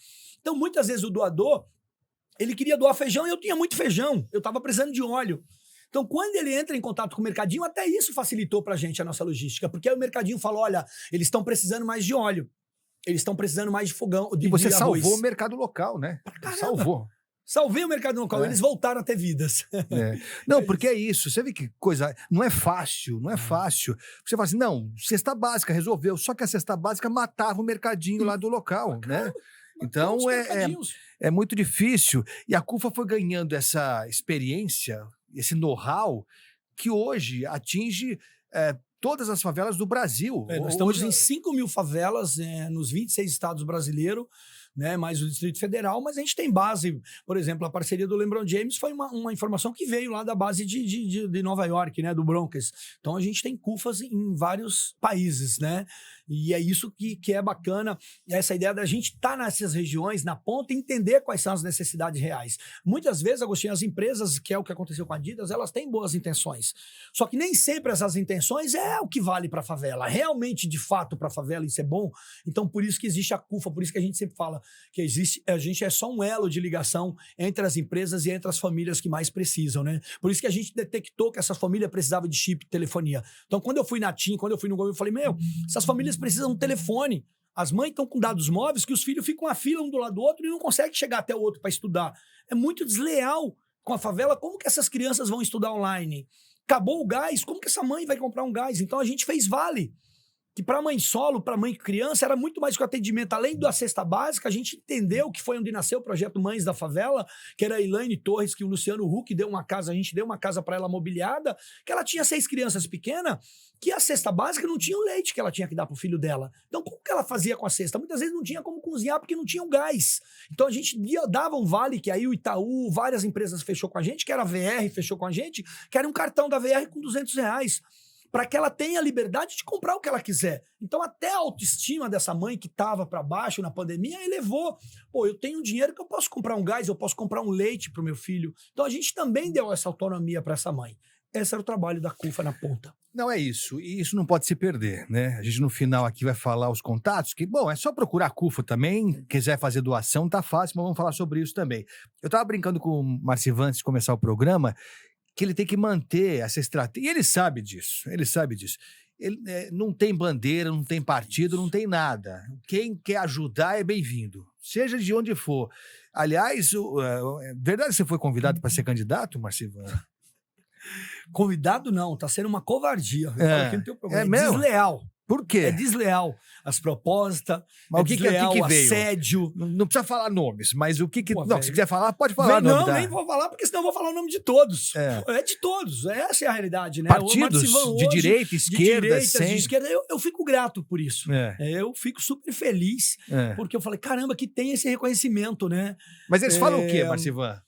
Então muitas vezes o doador, ele queria doar feijão e eu tinha muito feijão, eu estava precisando de óleo. Então, quando ele entra em contato com o mercadinho, até isso facilitou para a gente a nossa logística, porque aí o mercadinho falou: olha, eles estão precisando mais de óleo, eles estão precisando mais de fogão, E você de arroz. salvou o mercado local, né? Salvou. Salvei o mercado local, eles voltaram a ter vidas. Não, porque é isso. Você vê que coisa. Não é fácil, não é fácil. Você fala assim: não, cesta básica resolveu. Só que a cesta básica matava o mercadinho lá do local, né? Então é muito difícil. E a CUFA foi ganhando essa experiência, esse know-how, que hoje atinge todas as favelas do Brasil. Nós estamos em 5 mil favelas nos 26 estados brasileiros, né, mais o Distrito Federal, mas a gente tem base, por exemplo, a parceria do LeBron James foi uma informação que veio lá da base de Nova York, né, do Broncos. Então a gente tem CUFAs em vários países, né, e é isso que é bacana, essa ideia da gente estar nessas regiões, na ponta, e entender quais são as necessidades reais. Muitas vezes, Agostinho, as empresas, que é o que aconteceu com a Adidas, elas têm boas intenções, só que nem sempre essas intenções é o que vale para a favela, realmente, de fato, para a favela isso é bom. Então por isso que existe a CUFA, por isso que a gente sempre fala que a gente é só um elo de ligação entre as empresas e entre as famílias que mais precisam, né? Por isso que a gente detectou que essa família precisava de chip de telefonia. Então, quando eu fui na TIM, quando eu fui no Google, eu falei: essas famílias precisam de um telefone. As mães estão com dados móveis que os filhos ficam a fila um do lado do outro e não conseguem chegar até o outro para estudar. É muito desleal com a favela. Como que essas crianças vão estudar online? Acabou o gás, como que essa mãe vai comprar um gás? Então, a gente fez Vale, que para mãe solo, para mãe criança, era muito mais que o atendimento. Além da cesta básica, a gente entendeu que foi onde nasceu o projeto Mães da Favela, que era a Elaine Torres, que o Luciano Huck deu uma casa, a gente deu uma casa para ela mobiliada, que ela tinha 6 crianças pequenas, que a cesta básica não tinha o leite que ela tinha que dar pro filho dela. Então, como que ela fazia com a cesta? Muitas vezes não tinha como cozinhar porque não tinha um gás. Então, a gente dava um vale, que aí o Itaú, várias empresas fechou com a gente, que era a VR, fechou com a gente, que era um cartão da VR com R$200, para que ela tenha a liberdade de comprar o que ela quiser. Então, até a autoestima dessa mãe que estava para baixo na pandemia elevou. Pô, eu tenho dinheiro que eu posso comprar um gás, eu posso comprar um leite para o meu filho. Então, a gente também deu essa autonomia para essa mãe. Esse era o trabalho da CUFA na ponta. Não, é isso. E isso não pode se perder, né? A gente no final aqui vai falar os contatos, que, bom, é só procurar a CUFA também. Quiser fazer doação, tá fácil, mas vamos falar sobre isso também. Eu estava brincando com o Marcivan antes de começar o programa, que ele tem que manter essa estratégia. E ele sabe disso, não tem bandeira, não tem partido, não tem nada. Quem quer ajudar é bem-vindo, seja de onde for. Aliás, verdade que você foi convidado para ser candidato, Marcivan? Convidado não, tá sendo uma covardia. Eu falo que não tem problema. É mesmo? Desleal. Por quê? É desleal. As propostas, Mas o que desleal, que veio? assédio. Não precisa falar nomes, mas o que... Pô, não, velho. se quiser falar, pode falar Não, nome, tá? nem vou falar, porque senão eu vou falar o nome de todos. É. De todos. Essa é a realidade, né? Partidos O Marcivan de hoje, direita, esquerda, de direita, sem... de esquerda, eu fico grato por isso. É. Eu fico super feliz, porque eu falei, caramba, que tem esse reconhecimento, né? Mas eles falam o quê, Marcivan?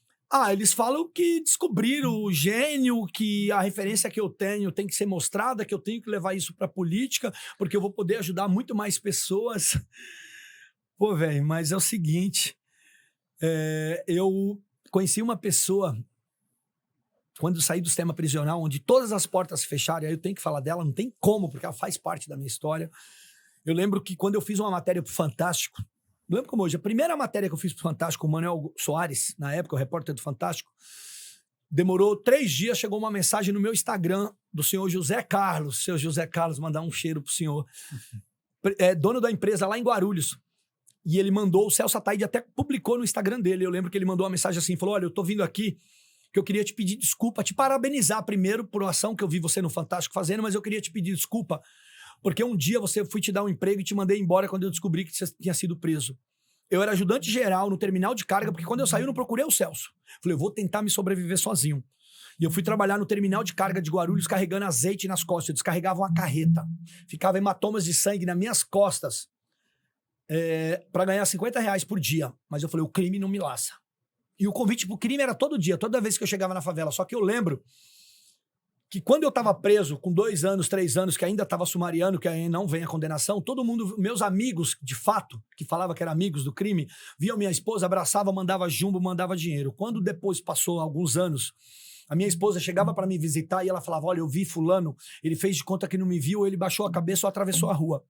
Eles falam que descobriram o gênio, que a referência que eu tenho tem que ser mostrada, que eu tenho que levar isso pra política, porque eu vou poder ajudar muito mais pessoas. Pô, velho, mas é o seguinte, eu conheci uma pessoa, quando eu saí do sistema prisional, onde todas as portas se fecharam, aí eu tenho que falar dela, não tem como, porque ela faz parte da minha história. Eu lembro que quando eu fiz uma matéria pro Fantástico, lembro como hoje, a primeira matéria que eu fiz pro Fantástico, o Manuel Soares, na época, o repórter do Fantástico, demorou 3 dias, chegou uma mensagem no meu Instagram do senhor José Carlos, seu José Carlos, mandar um cheiro pro senhor, dono da empresa lá em Guarulhos, e ele mandou, o Celso Ataide até publicou no Instagram dele, eu lembro que ele mandou uma mensagem assim, falou, olha, eu tô vindo aqui, que eu queria te pedir desculpa, te parabenizar primeiro por uma ação que eu vi você no Fantástico fazendo, mas eu queria te pedir desculpa, porque um dia fui te dar um emprego e te mandei embora quando eu descobri que você tinha sido preso. Eu era ajudante geral no terminal de carga, porque quando eu saí eu não procurei o Celso. Falei, eu vou tentar me sobreviver sozinho. E eu fui trabalhar no terminal de carga de Guarulhos carregando azeite nas costas. Eu descarregava uma carreta. Ficava hematomas de sangue nas minhas costas para ganhar R$50 por dia. Mas eu falei, o crime não me laça. E o convite pro crime era todo dia, toda vez que eu chegava na favela. Só que eu lembro que quando eu tava preso, com 2 anos, 3 anos, que ainda tava sumariano, que aí não vem a condenação, todo mundo, meus amigos, de fato, que falava que eram amigos do crime, viam minha esposa, abraçava, mandava jumbo, mandava dinheiro. Quando depois passou alguns anos, a minha esposa chegava para me visitar e ela falava, olha, eu vi fulano, ele fez de conta que não me viu, ele baixou a cabeça ou atravessou a rua.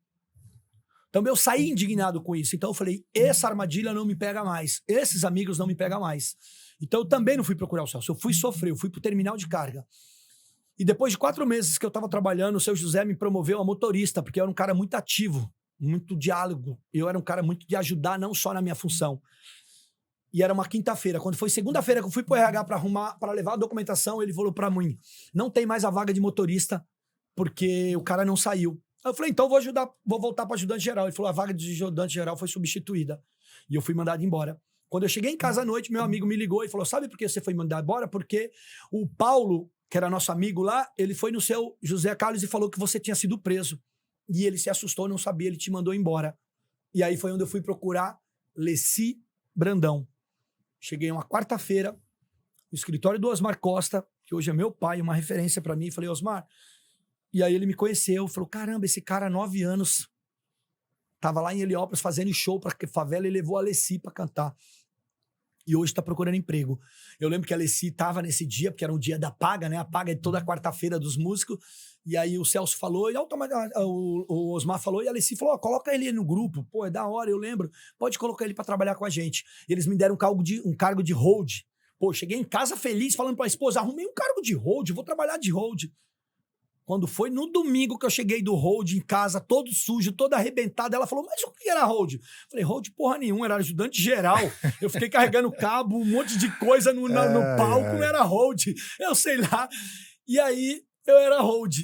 Então eu saí indignado com isso. Então eu falei, essa armadilha não me pega mais, esses amigos não me pegam mais. Então eu também não fui procurar o Celso, eu fui sofrer, eu fui pro terminal de carga. E depois de 4 meses que eu estava trabalhando, o seu José me promoveu a motorista, porque eu era um cara muito ativo, muito diálogo. Eu era um cara muito de ajudar, não só na minha função. E era uma quinta-feira. Quando foi segunda-feira que eu fui pro RH para levar a documentação, ele falou para mim, não tem mais a vaga de motorista, porque o cara não saiu. Aí eu falei, então vou voltar para ajudante geral. Ele falou, a vaga de ajudante geral foi substituída. E eu fui mandado embora. Quando eu cheguei em casa à noite, meu amigo me ligou e falou, sabe por que você foi mandado embora? Porque o Paulo, que era nosso amigo lá, ele foi no seu José Carlos e falou que você tinha sido preso. E ele se assustou, não sabia, ele te mandou embora. E aí foi onde eu fui procurar Leci Brandão. Cheguei uma quarta-feira, no escritório do Osmar Costa, que hoje é meu pai, uma referência pra mim, falei, Osmar. E aí ele me conheceu, falou, caramba, esse cara há 9 anos tava lá em Heliópolis fazendo show pra favela e levou a Leci pra cantar. E hoje tá procurando emprego. Eu lembro que a Leci tava nesse dia, porque era um dia da paga, né? A paga é toda quarta-feira dos músicos. E aí o Celso falou, e o Osmar falou, e a Leci falou, coloca ele no grupo. Pô, é da hora, eu lembro. Pode colocar ele pra trabalhar com a gente. E eles me deram um cargo de hold. Pô, cheguei em casa feliz, falando pra esposa, arrumei um cargo de hold, vou trabalhar de hold. Quando foi no domingo que eu cheguei do hold em casa, todo sujo, todo arrebentado, ela falou, mas o que era hold? Eu falei, hold porra nenhuma, era ajudante geral. Eu fiquei carregando cabo, um monte de coisa no palco, não era hold. Eu sei lá. E aí, eu era hold.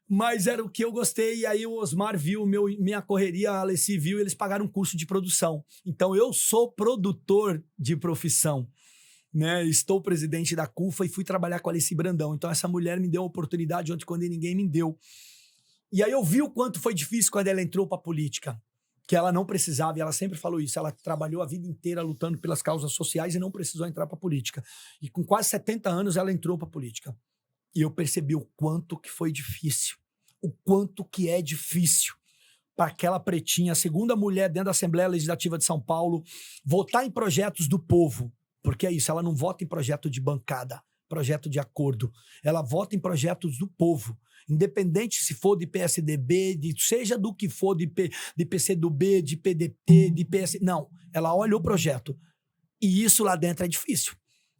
Mas era o que eu gostei. E aí o Osmar viu minha correria, a Leci viu, e eles pagaram um curso de produção. Então, eu sou produtor de profissão. Né? Estou presidente da CUFA e fui trabalhar com a Leci Brandão. Então essa mulher me deu uma oportunidade onde quando ninguém me deu. E aí eu vi o quanto foi difícil quando ela entrou para a política, que ela não precisava, e ela sempre falou isso, ela trabalhou a vida inteira lutando pelas causas sociais e não precisou entrar para a política. E com quase 70 anos ela entrou para a política. E eu percebi o quanto que foi difícil, o quanto que é difícil para aquela pretinha, a segunda mulher dentro da Assembleia Legislativa de São Paulo, votar em projetos do povo. Porque é isso, ela não vota em projeto de bancada, projeto de acordo. Ela vota em projetos do povo. Independente se for de PSDB, seja do que for, de PCdoB, de PDT, de PS... Não, ela olha o projeto. E isso lá dentro é difícil.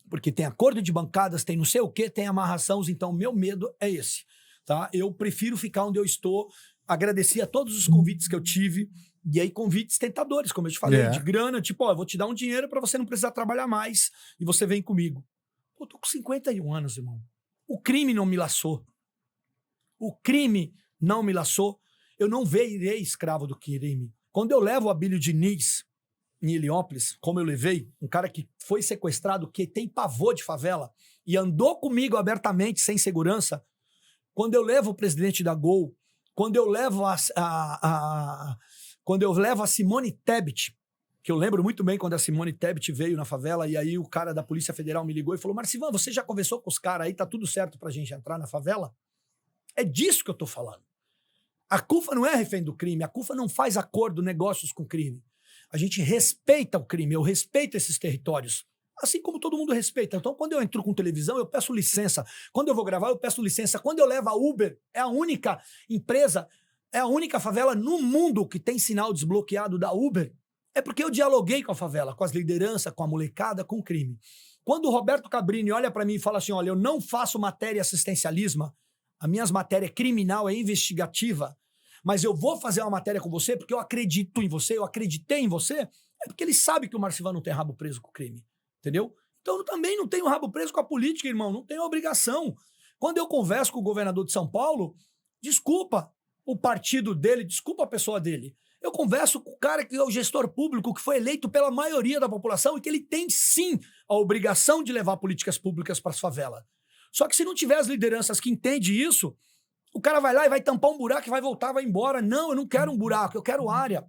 Porque tem acordo de bancadas, tem não sei o quê, tem amarrações. Então, meu medo é esse. tá? Eu prefiro ficar onde eu estou. Agradeci a todos os convites que eu tive. E aí, convites tentadores, como eu te falei, de grana, tipo, ó, eu vou te dar um dinheiro para você não precisar trabalhar mais e você vem comigo. Pô, eu tô com 51 anos, irmão. O crime não me laçou. O crime não me laçou. Eu não virei escravo do crime. Quando eu levo o Abílio Diniz em Heliópolis, como eu levei, um cara que foi sequestrado, que tem pavor de favela e andou comigo abertamente, sem segurança, quando eu levo o presidente da Gol, quando eu levo a Simone Tebet, que eu lembro muito bem quando a Simone Tebet veio na favela, e aí o cara da Polícia Federal me ligou e falou: Marcivan, você já conversou com os caras aí, tá tudo certo pra gente entrar na favela? É disso que eu tô falando. A CUFA não é refém do crime, a CUFA não faz acordo, negócios com crime. A gente respeita o crime, eu respeito esses territórios, assim como todo mundo respeita. Então, quando eu entro com televisão, eu peço licença. Quando eu vou gravar, eu peço licença. Quando eu levo a Uber, é a única empresa, é a única favela no mundo que tem sinal desbloqueado da Uber. É porque eu dialoguei com a favela, com as lideranças, com a molecada, com o crime. Quando o Roberto Cabrini olha para mim e fala assim, olha, eu não faço matéria assistencialismo, a minha matéria é criminal, é investigativa, mas eu vou fazer uma matéria com você porque eu acredito em você, eu acreditei em você, é porque ele sabe que o Marcivan não tem rabo preso com o crime, entendeu? Então eu também não tenho rabo preso com a política, irmão, não tenho obrigação. Quando eu converso com o governador de São Paulo, desculpa o partido dele, desculpa a pessoa dele. Eu converso com o cara que é o gestor público, que foi eleito pela maioria da população e que ele tem, sim, a obrigação de levar políticas públicas para as favelas. Só que se não tiver as lideranças que entendem isso, o cara vai lá e vai tampar um buraco e vai voltar, vai embora. Não, eu não quero um buraco, eu quero área.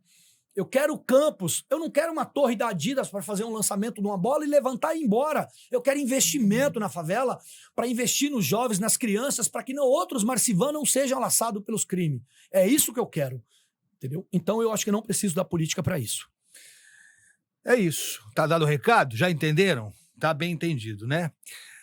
Eu quero campos. Eu não quero uma torre da Adidas para fazer um lançamento de uma bola e levantar e ir embora. Eu quero investimento na favela para investir nos jovens, nas crianças, para que não outros Marcivan não sejam laçados pelos crimes. É isso que eu quero. Entendeu? Então eu acho que não preciso da política para isso. É isso. Tá dado o recado? Já entenderam? Tá bem entendido, né?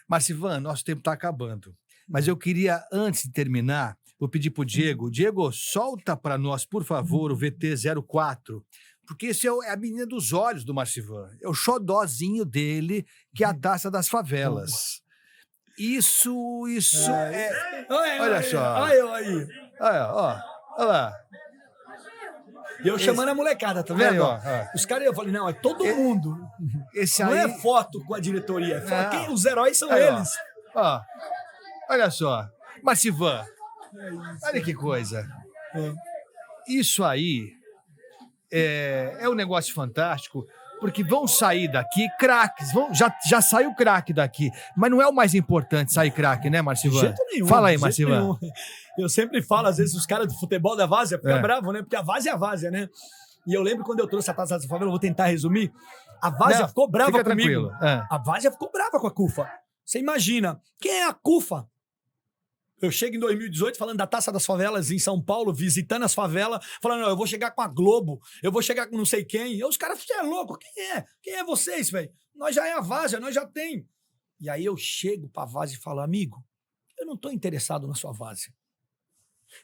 Marcivan, nosso tempo tá acabando. Mas eu queria, antes de terminar, vou pedir pro Diego. Diego, solta para nós, por favor, o VT-04. Porque esse é a menina dos olhos do Marcivan. É o xodózinho dele, que é a Taça das Favelas. Isso é... Olha só. Aí. Olha lá. E eu chamando a molecada, tá vendo? Aí, ó. Os caras, eu falei, não, é todo mundo. Esse não aí... é foto com a diretoria. Os heróis são eles. Ó. Olha só. Marcivan, olha que coisa. Isso aí é um negócio fantástico, porque vão sair daqui craques. Já saiu craque daqui. Mas não é o mais importante sair craque, né, Marcivan? De jeito nenhum. Fala aí, Marcivan. Eu sempre falo, às vezes, os caras do futebol da Várzea ficam bravos, né? Porque a Várzea é a Várzea, né? E eu lembro quando eu trouxe a Taça da Favela, eu vou tentar resumir. A Várzea ficou brava comigo. A Várzea ficou brava com a CUFA. Você imagina, quem é a CUFA? Eu chego em 2018 falando da Taça das Favelas em São Paulo, visitando as favelas, falando, não, eu vou chegar com a Globo, eu vou chegar com não sei quem. E os caras, você é louco, quem é? Quem é vocês, velho? Nós já é a Várzea, nós já tem. E aí eu chego pra Várzea e falo, amigo, eu não tô interessado na sua Várzea.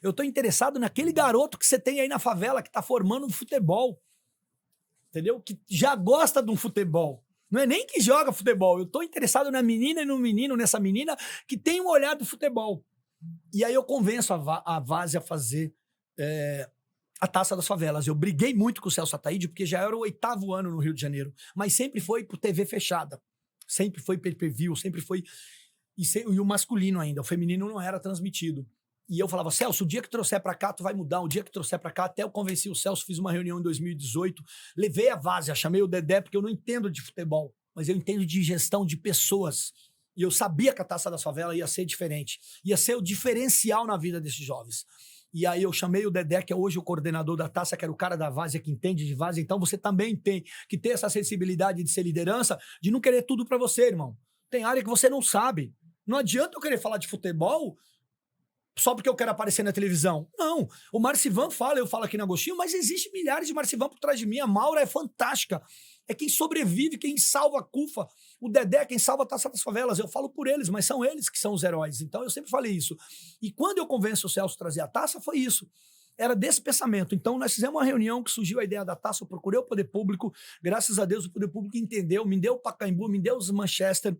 Eu tô interessado naquele garoto que você tem aí na favela, que tá formando um futebol. Entendeu? Que já gosta de um futebol. Não é nem que joga futebol. Eu tô interessado na menina e no menino, nessa menina que tem um olhar do futebol. E aí eu convenço a Várzea a fazer a Taça das Favelas. Eu briguei muito com o Celso Ataíde, porque já era o 8º ano no Rio de Janeiro. Mas sempre foi por TV fechada. Sempre foi pay-per-view, sempre foi... E o masculino ainda, o feminino não era transmitido. E eu falava, Celso, o dia que trouxer pra cá, tu vai mudar. O dia que trouxer pra cá, até eu convenci o Celso, fiz uma reunião em 2018, levei a Várzea, chamei o Dedé, porque eu não entendo de futebol, mas eu entendo de gestão de pessoas. E eu sabia que a Taça das Favelas ia ser diferente. Ia ser o diferencial na vida desses jovens. E aí eu chamei o Dedé, que é hoje o coordenador da Taça, que era o cara da Várzea, que entende de Várzea. Então você também tem que ter essa sensibilidade de ser liderança, de não querer tudo pra você, irmão. Tem área que você não sabe. Não adianta eu querer falar de futebol só porque eu quero aparecer na televisão. Não. O Marcivan fala, eu falo aqui na Agostinho, mas existe milhares de Marcivan por trás de mim. A Maura é fantástica. É quem sobrevive, quem salva a CUFA. O Dedé é quem salva a Taça das Favelas. Eu falo por eles, mas são eles que são os heróis. Então eu sempre falei isso. E quando eu convenço o Celso a trazer a taça, foi isso. Era desse pensamento. Então nós fizemos uma reunião que surgiu a ideia da taça, eu procurei o Poder Público. Graças a Deus o Poder Público entendeu, me deu o Pacaembu, me deu os Manchester.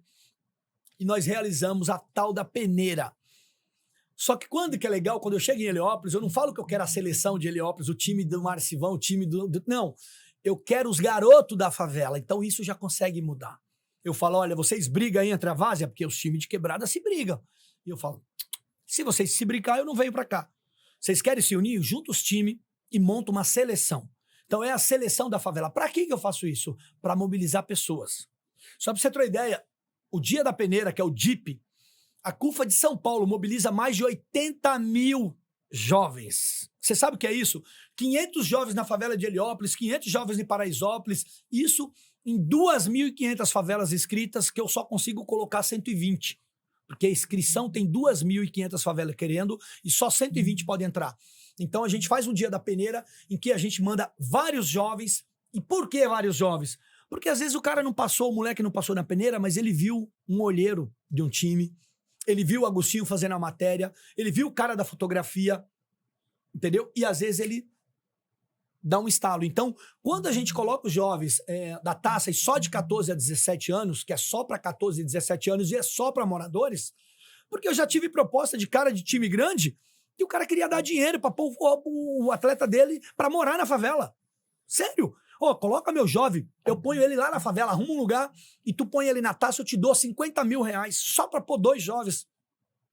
E nós realizamos a tal da peneira. Só que quando que é legal, quando eu chego em Heliópolis, eu não falo que eu quero a seleção de Heliópolis, o time do Marcivão, o time não, eu quero os garotos da favela. Então isso já consegue mudar. Eu falo, olha, vocês brigam aí entre a várzea, porque os times de quebrada se brigam. E eu falo, se vocês se brincar, eu não venho pra cá. Vocês querem se unir? Junta os times e monta uma seleção. Então é a seleção da favela. Pra que eu faço isso? Pra mobilizar pessoas. Só pra você ter uma ideia, o Dia da Peneira, que é o DIP, a CUFA de São Paulo mobiliza mais de 80 mil jovens. Você sabe o que é isso? 500 jovens na favela de Heliópolis, 500 jovens em Paraisópolis, isso em 2.500 favelas inscritas, que eu só consigo colocar 120. Porque a inscrição tem 2.500 favelas querendo e só 120 podem entrar. Então a gente faz um Dia da Peneira em que a gente manda vários jovens. E por que vários jovens? Porque às vezes o cara não passou, o moleque não passou na peneira, mas ele viu um olheiro de um time, ele viu o Agostinho fazendo a matéria, ele viu o cara da fotografia, entendeu? E às vezes ele dá um estalo. Então, quando a gente coloca os jovens da taça e só de 14 a 17 anos, que é só para 14 e 17 anos e é só para moradores, porque eu já tive proposta de cara de time grande que o cara queria dar dinheiro para pôr o atleta dele para morar na favela. Sério? Coloca meu jovem, eu ponho ele lá na favela, arruma um lugar e tu põe ele na taça, eu te dou 50 mil reais só para pôr 2 jovens.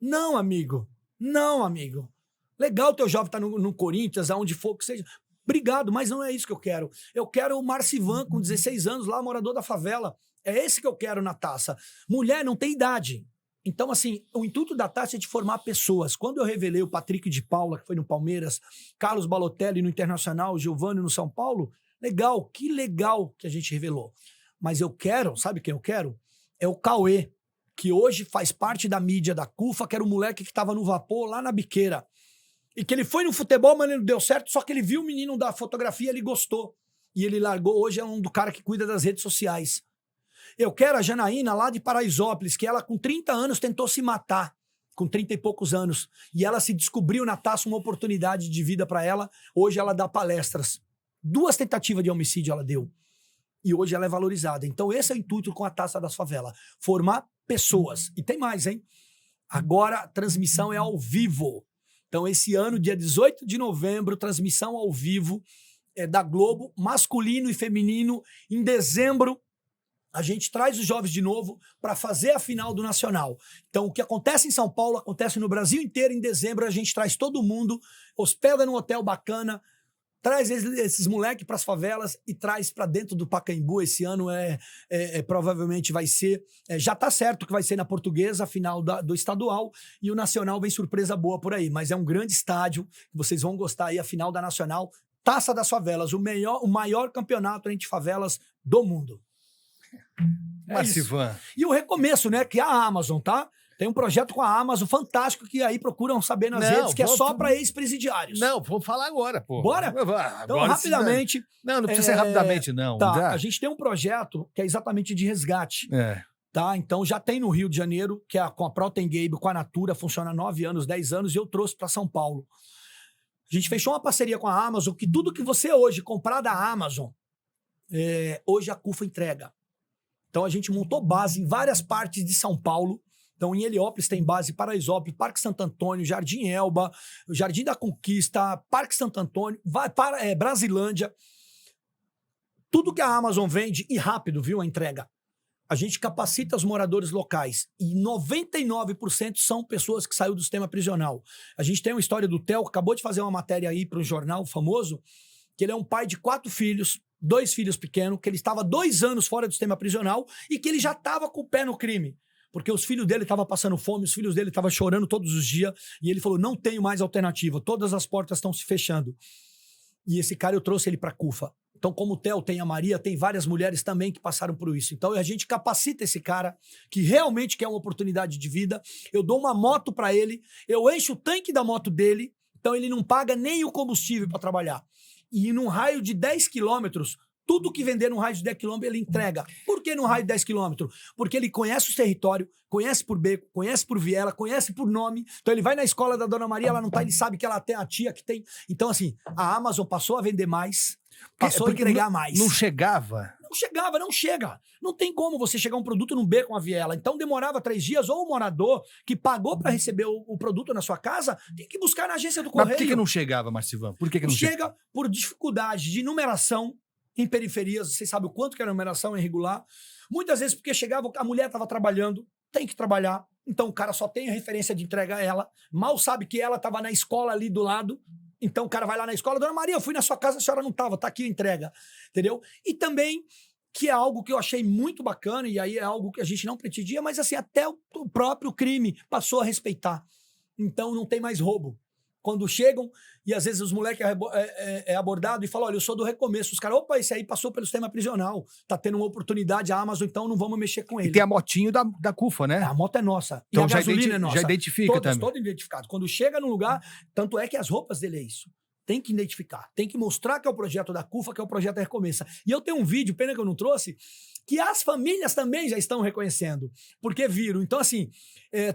Não, amigo. Não, amigo. Legal teu jovem tá no Corinthians, aonde for que seja. Obrigado, mas não é isso que eu quero. Eu quero o Marcivan com 16 anos lá, morador da favela. É esse que eu quero na taça. Mulher não tem idade. Então, assim, o intuito da taça é de formar pessoas. Quando eu revelei o Patrick de Paula, que foi no Palmeiras, Carlos Balotelli no Internacional, Giovani no São Paulo, legal, que legal que a gente revelou. Mas eu quero, sabe quem eu quero? É o Cauê, que hoje faz parte da mídia da CUFA, que era o moleque que estava no vapor lá na biqueira. E que ele foi no futebol, mas ele não deu certo, só que ele viu o menino da fotografia, ele gostou. E ele largou, hoje é um do cara que cuida das redes sociais. Eu quero a Janaína lá de Paraisópolis, que ela com 30 anos tentou se matar, com 30 e poucos anos. E ela se descobriu na taça uma oportunidade de vida para ela. Hoje ela dá palestras. 2 tentativas de homicídio ela deu. E hoje ela é valorizada. Então esse é o intuito com a Taça das Favelas. Formar pessoas. E tem mais, hein? Agora a transmissão é ao vivo. Então esse ano, dia 18 de novembro, transmissão ao vivo da Globo, masculino e feminino. Em dezembro, a gente traz os jovens de novo para fazer a final do Nacional. Então o que acontece em São Paulo, acontece no Brasil inteiro. Em dezembro a gente traz todo mundo, hospeda num hotel bacana, traz esses moleques para as favelas e traz para dentro do Pacaembu. Esse ano provavelmente vai ser, já está certo que vai ser na Portuguesa, a final do estadual, e o Nacional vem surpresa boa por aí, mas é um grande estádio, vocês vão gostar aí, a final da Nacional, Taça das Favelas, o maior campeonato entre favelas do mundo. Marcivan. E o recomeço, né, que é a Amazon, tá? Tem um projeto com a Amazon fantástico que aí procuram saber nas redes, que é só para ex-presidiários. Não, vou falar agora, pô. Bora? Então, rapidamente. Não precisa ser rapidamente, não. Tá, a gente tem um projeto que é exatamente de resgate. Tá? Então já tem no Rio de Janeiro, que é com a Protein Gabe, com a Natura, funciona há 9 anos, 10 anos, e eu trouxe para São Paulo. A gente fechou uma parceria com a Amazon, que tudo que você hoje comprar da Amazon, hoje a CUFA entrega. Então a gente montou base em várias partes de São Paulo. Então, em Heliópolis tem base, Paraisópolis, Parque Santo Antônio, Jardim Elba, Jardim da Conquista, Parque Santo Antônio, Brasilândia. Tudo que a Amazon vende, e rápido, viu, a entrega. A gente capacita os moradores locais. E 99% são pessoas que saíram do sistema prisional. A gente tem uma história do Theo, que acabou de fazer uma matéria aí para um jornal famoso, que ele é um pai de 4 filhos, 2 filhos pequenos, que ele estava 2 anos fora do sistema prisional e que ele já estava com o pé no crime. Porque os filhos dele estavam passando fome, os filhos dele estavam chorando todos os dias, e ele falou, não tenho mais alternativa, todas as portas estão se fechando. E esse cara, eu trouxe ele para a CUFA. Então, como o Theo, tem a Maria, tem várias mulheres também que passaram por isso. Então, a gente capacita esse cara, que realmente quer uma oportunidade de vida, eu dou uma moto para ele, eu encho o tanque da moto dele, então ele não paga nem o combustível para trabalhar. E num raio de 10 quilômetros, tudo que vender no raio de 10 km, ele entrega. Por que no raio de 10 km? Porque ele conhece o território, conhece por beco, conhece por viela, conhece por nome. Então ele vai na escola da Dona Maria, ela não tá, ele sabe que ela tem a tia que tem. Então assim, a Amazon passou a vender mais, passou a entregar mais. Não chegava? Não chega. Não tem como você chegar um produto num beco com a viela. Então demorava 3 dias, ou o morador que pagou para receber o produto na sua casa tem que buscar na agência do correio. Mas por que não chegava, Marcivan? Por que não chega? Chega por dificuldade de numeração em periferias. Vocês sabem o quanto que a numeração é irregular. Muitas vezes porque chegava, a mulher estava trabalhando, tem que trabalhar. Então o cara só tem a referência de entrega a ela. Mal sabe que ela estava na escola ali do lado. Então o cara vai lá na escola, Dona Maria, eu fui na sua casa, a senhora não estava, tá aqui a entrega, entendeu? E também, que é algo que eu achei muito bacana, e aí é algo que a gente não pretendia, mas assim, até o próprio crime passou a respeitar. Então não tem mais roubo. Quando chegam, e às vezes os moleques é abordado e falam, olha, eu sou do Recomeço. Os caras, opa, esse aí passou pelo sistema prisional, tá tendo uma oportunidade, a Amazon, então não vamos mexer com ele. E tem a motinho da CUFA, né? A moto é nossa. Então e a gasolina é nossa. Já identifica Todas, também. todo identificado. Quando chega no lugar, tanto é que as roupas dele é isso. Tem que identificar, tem que mostrar que é o projeto da CUFA, que é o projeto da Recomeça. E eu tenho um vídeo, pena que eu não trouxe, que as famílias também já estão reconhecendo, porque viram. Então, assim,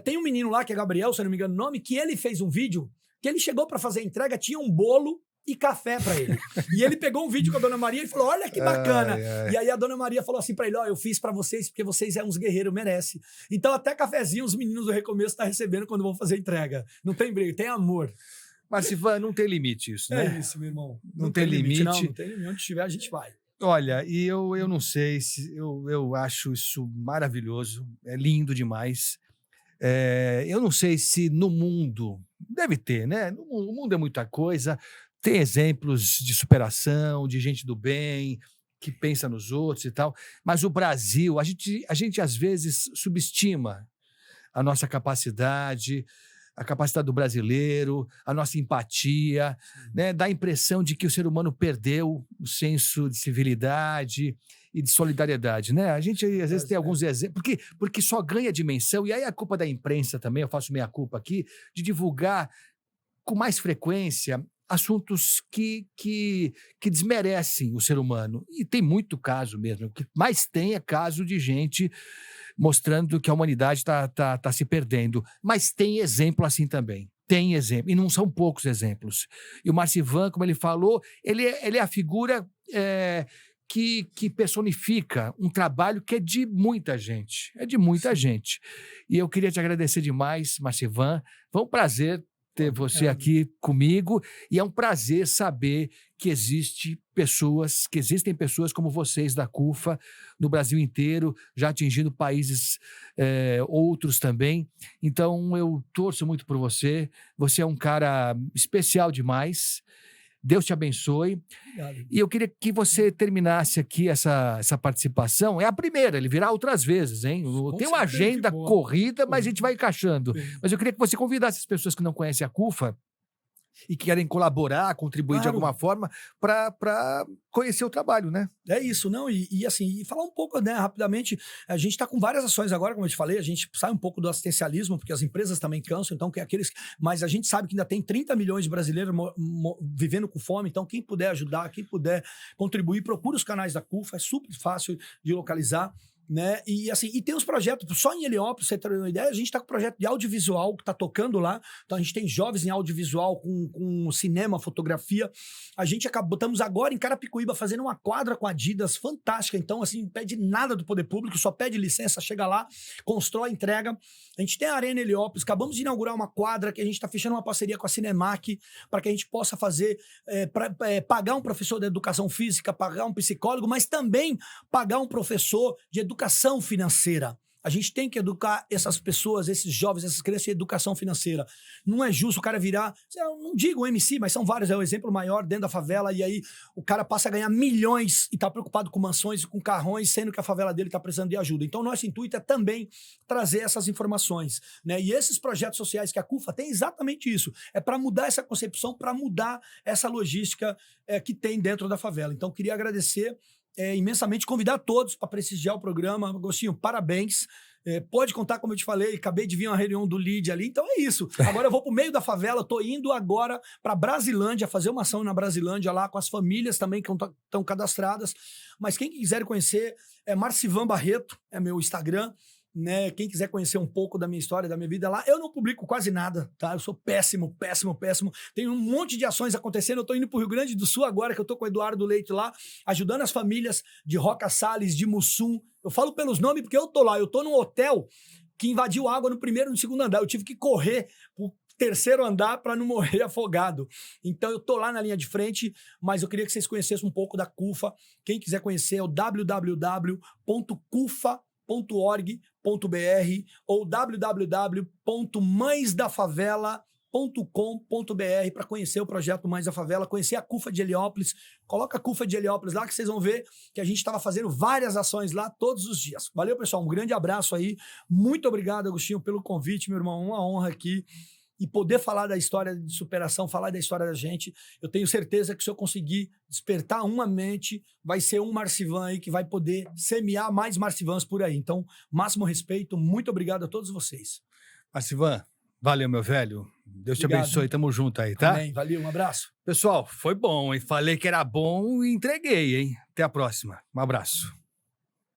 tem um menino lá, que é Gabriel, se eu não me engano o nome, que ele fez um vídeo, que ele chegou para fazer a entrega, tinha um bolo e café para ele. E ele pegou um vídeo com a Dona Maria e falou, olha que bacana. E aí a Dona Maria falou assim para ele, ó, eu fiz para vocês porque vocês são uns guerreiros, merece. Então até cafezinho os meninos do Recomeço estão recebendo quando vão fazer a entrega. Não tem briga, tem amor. Marcivan, não tem limite isso, né? É isso, meu irmão. Não tem limite. Não tem limite. Onde estiver, a gente vai. Olha, e eu não sei se eu acho isso maravilhoso, é lindo demais. Eu não sei se no mundo, deve ter, né? O mundo é muita coisa, tem exemplos de superação, de gente do bem, que pensa nos outros e tal, mas o Brasil, a gente às vezes subestima a nossa capacidade, a capacidade do brasileiro, a nossa empatia, né? Dá a impressão de que o ser humano perdeu o senso de civilidade e de solidariedade, né? A gente, às vezes, tem alguns exemplos, porque só ganha dimensão, e aí a culpa da imprensa também, eu faço minha culpa aqui, de divulgar com mais frequência assuntos que desmerecem o ser humano. E tem muito caso mesmo, o que mais tem é caso de gente mostrando que a humanidade está se perdendo. Mas tem exemplo assim também. Tem exemplo, e não são poucos exemplos. E o Marcivan, como ele falou, ele é a figura que personifica um trabalho que é de muita gente. É de muita gente. E eu queria te agradecer demais, Marcivan. Foi um prazer ter você aqui comigo, e é um prazer saber que existem pessoas como vocês da CUFA no Brasil inteiro, já atingindo países outros também. Então eu torço muito por você, você é um cara especial demais. Deus te abençoe. Obrigado. E eu queria que você terminasse aqui essa participação. É a primeira, ele virá outras vezes, hein? Tem uma agenda corrida, mas a gente vai encaixando. Mas eu queria que você convidasse as pessoas que não conhecem a CUFA e que querem colaborar, contribuir de alguma forma para conhecer o trabalho, né? É isso, não? E assim, e falar um pouco, né, rapidamente, a gente está com várias ações agora, como eu te falei, a gente sai um pouco do assistencialismo, porque as empresas também cansam, então, mas a gente sabe que ainda tem 30 milhões de brasileiros vivendo com fome, então quem puder ajudar, quem puder contribuir, procura os canais da CUFA, é super fácil de localizar. Né? E assim, e tem os projetos, só em Heliópolis, pra você ter uma ideia, a gente está com um projeto de audiovisual que está tocando lá, então a gente tem jovens em audiovisual com cinema, fotografia. A gente estamos agora em Carapicuíba fazendo uma quadra com Adidas fantástica, então assim, não pede nada do poder público, só pede licença, chega lá, constrói, entrega. A gente tem a Arena Heliópolis, acabamos de inaugurar uma quadra que a gente está fechando uma parceria com a Cinemac para que a gente possa fazer, pagar um professor de educação física, pagar um psicólogo, mas também pagar um professor de educação financeira. A gente tem que educar essas pessoas, esses jovens, essas crianças em educação financeira. Não é justo o cara virar, eu não digo o MC, mas são vários, é o exemplo maior dentro da favela, e aí o cara passa a ganhar milhões e tá preocupado com mansões e com carrões, sendo que a favela dele tá precisando de ajuda. Então nosso intuito é também trazer essas informações, né? E esses projetos sociais que a CUFA tem exatamente isso, é para mudar essa concepção, para mudar essa logística que tem dentro da favela. Então queria agradecer imensamente, convidar todos para prestigiar o programa. Agostinho, parabéns. Pode contar, como eu te falei, acabei de vir uma reunião do LID ali, então é isso. Agora eu vou para o meio da favela, estou indo agora para Brasilândia, fazer uma ação na Brasilândia lá com as famílias também que estão cadastradas. Mas quem quiser conhecer, Marcivan Barreto, é meu Instagram. né? Quem quiser conhecer um pouco da minha história, da minha vida lá, eu não publico quase nada, tá? Eu sou péssimo. Tem um monte de ações acontecendo. Eu tô indo pro Rio Grande do Sul agora, que eu tô com o Eduardo Leite lá, ajudando as famílias de Roca Salles, de Mussum. Eu falo pelos nomes porque eu tô lá. Eu tô num hotel que invadiu água no primeiro e no segundo andar. Eu tive que correr pro terceiro andar para não morrer afogado. Então eu tô lá na linha de frente, mas eu queria que vocês conhecessem um pouco da CUFA. Quem quiser conhecer é o www.cufa.org.br ou www.mãesdafavela.com.br para conhecer o projeto Mães da Favela, conhecer a CUFA de Heliópolis. Coloca a CUFA de Heliópolis lá que vocês vão ver que a gente estava fazendo várias ações lá todos os dias. Valeu, pessoal. Um grande abraço aí. Muito obrigado, Agostinho, pelo convite, meu irmão. Uma honra aqui. E poder falar da história de superação, falar da história da gente, eu tenho certeza que se eu conseguir despertar uma mente, vai ser um Marcivan aí que vai poder semear mais Marcivans por aí. Então, máximo respeito, muito obrigado a todos vocês. Marcivan, valeu, meu velho. Deus te Obrigado. abençoe, tamo junto aí, tá? Amém. Valeu, um abraço. Pessoal, foi bom, hein? Falei que era bom e entreguei, hein? Até a próxima. Um abraço.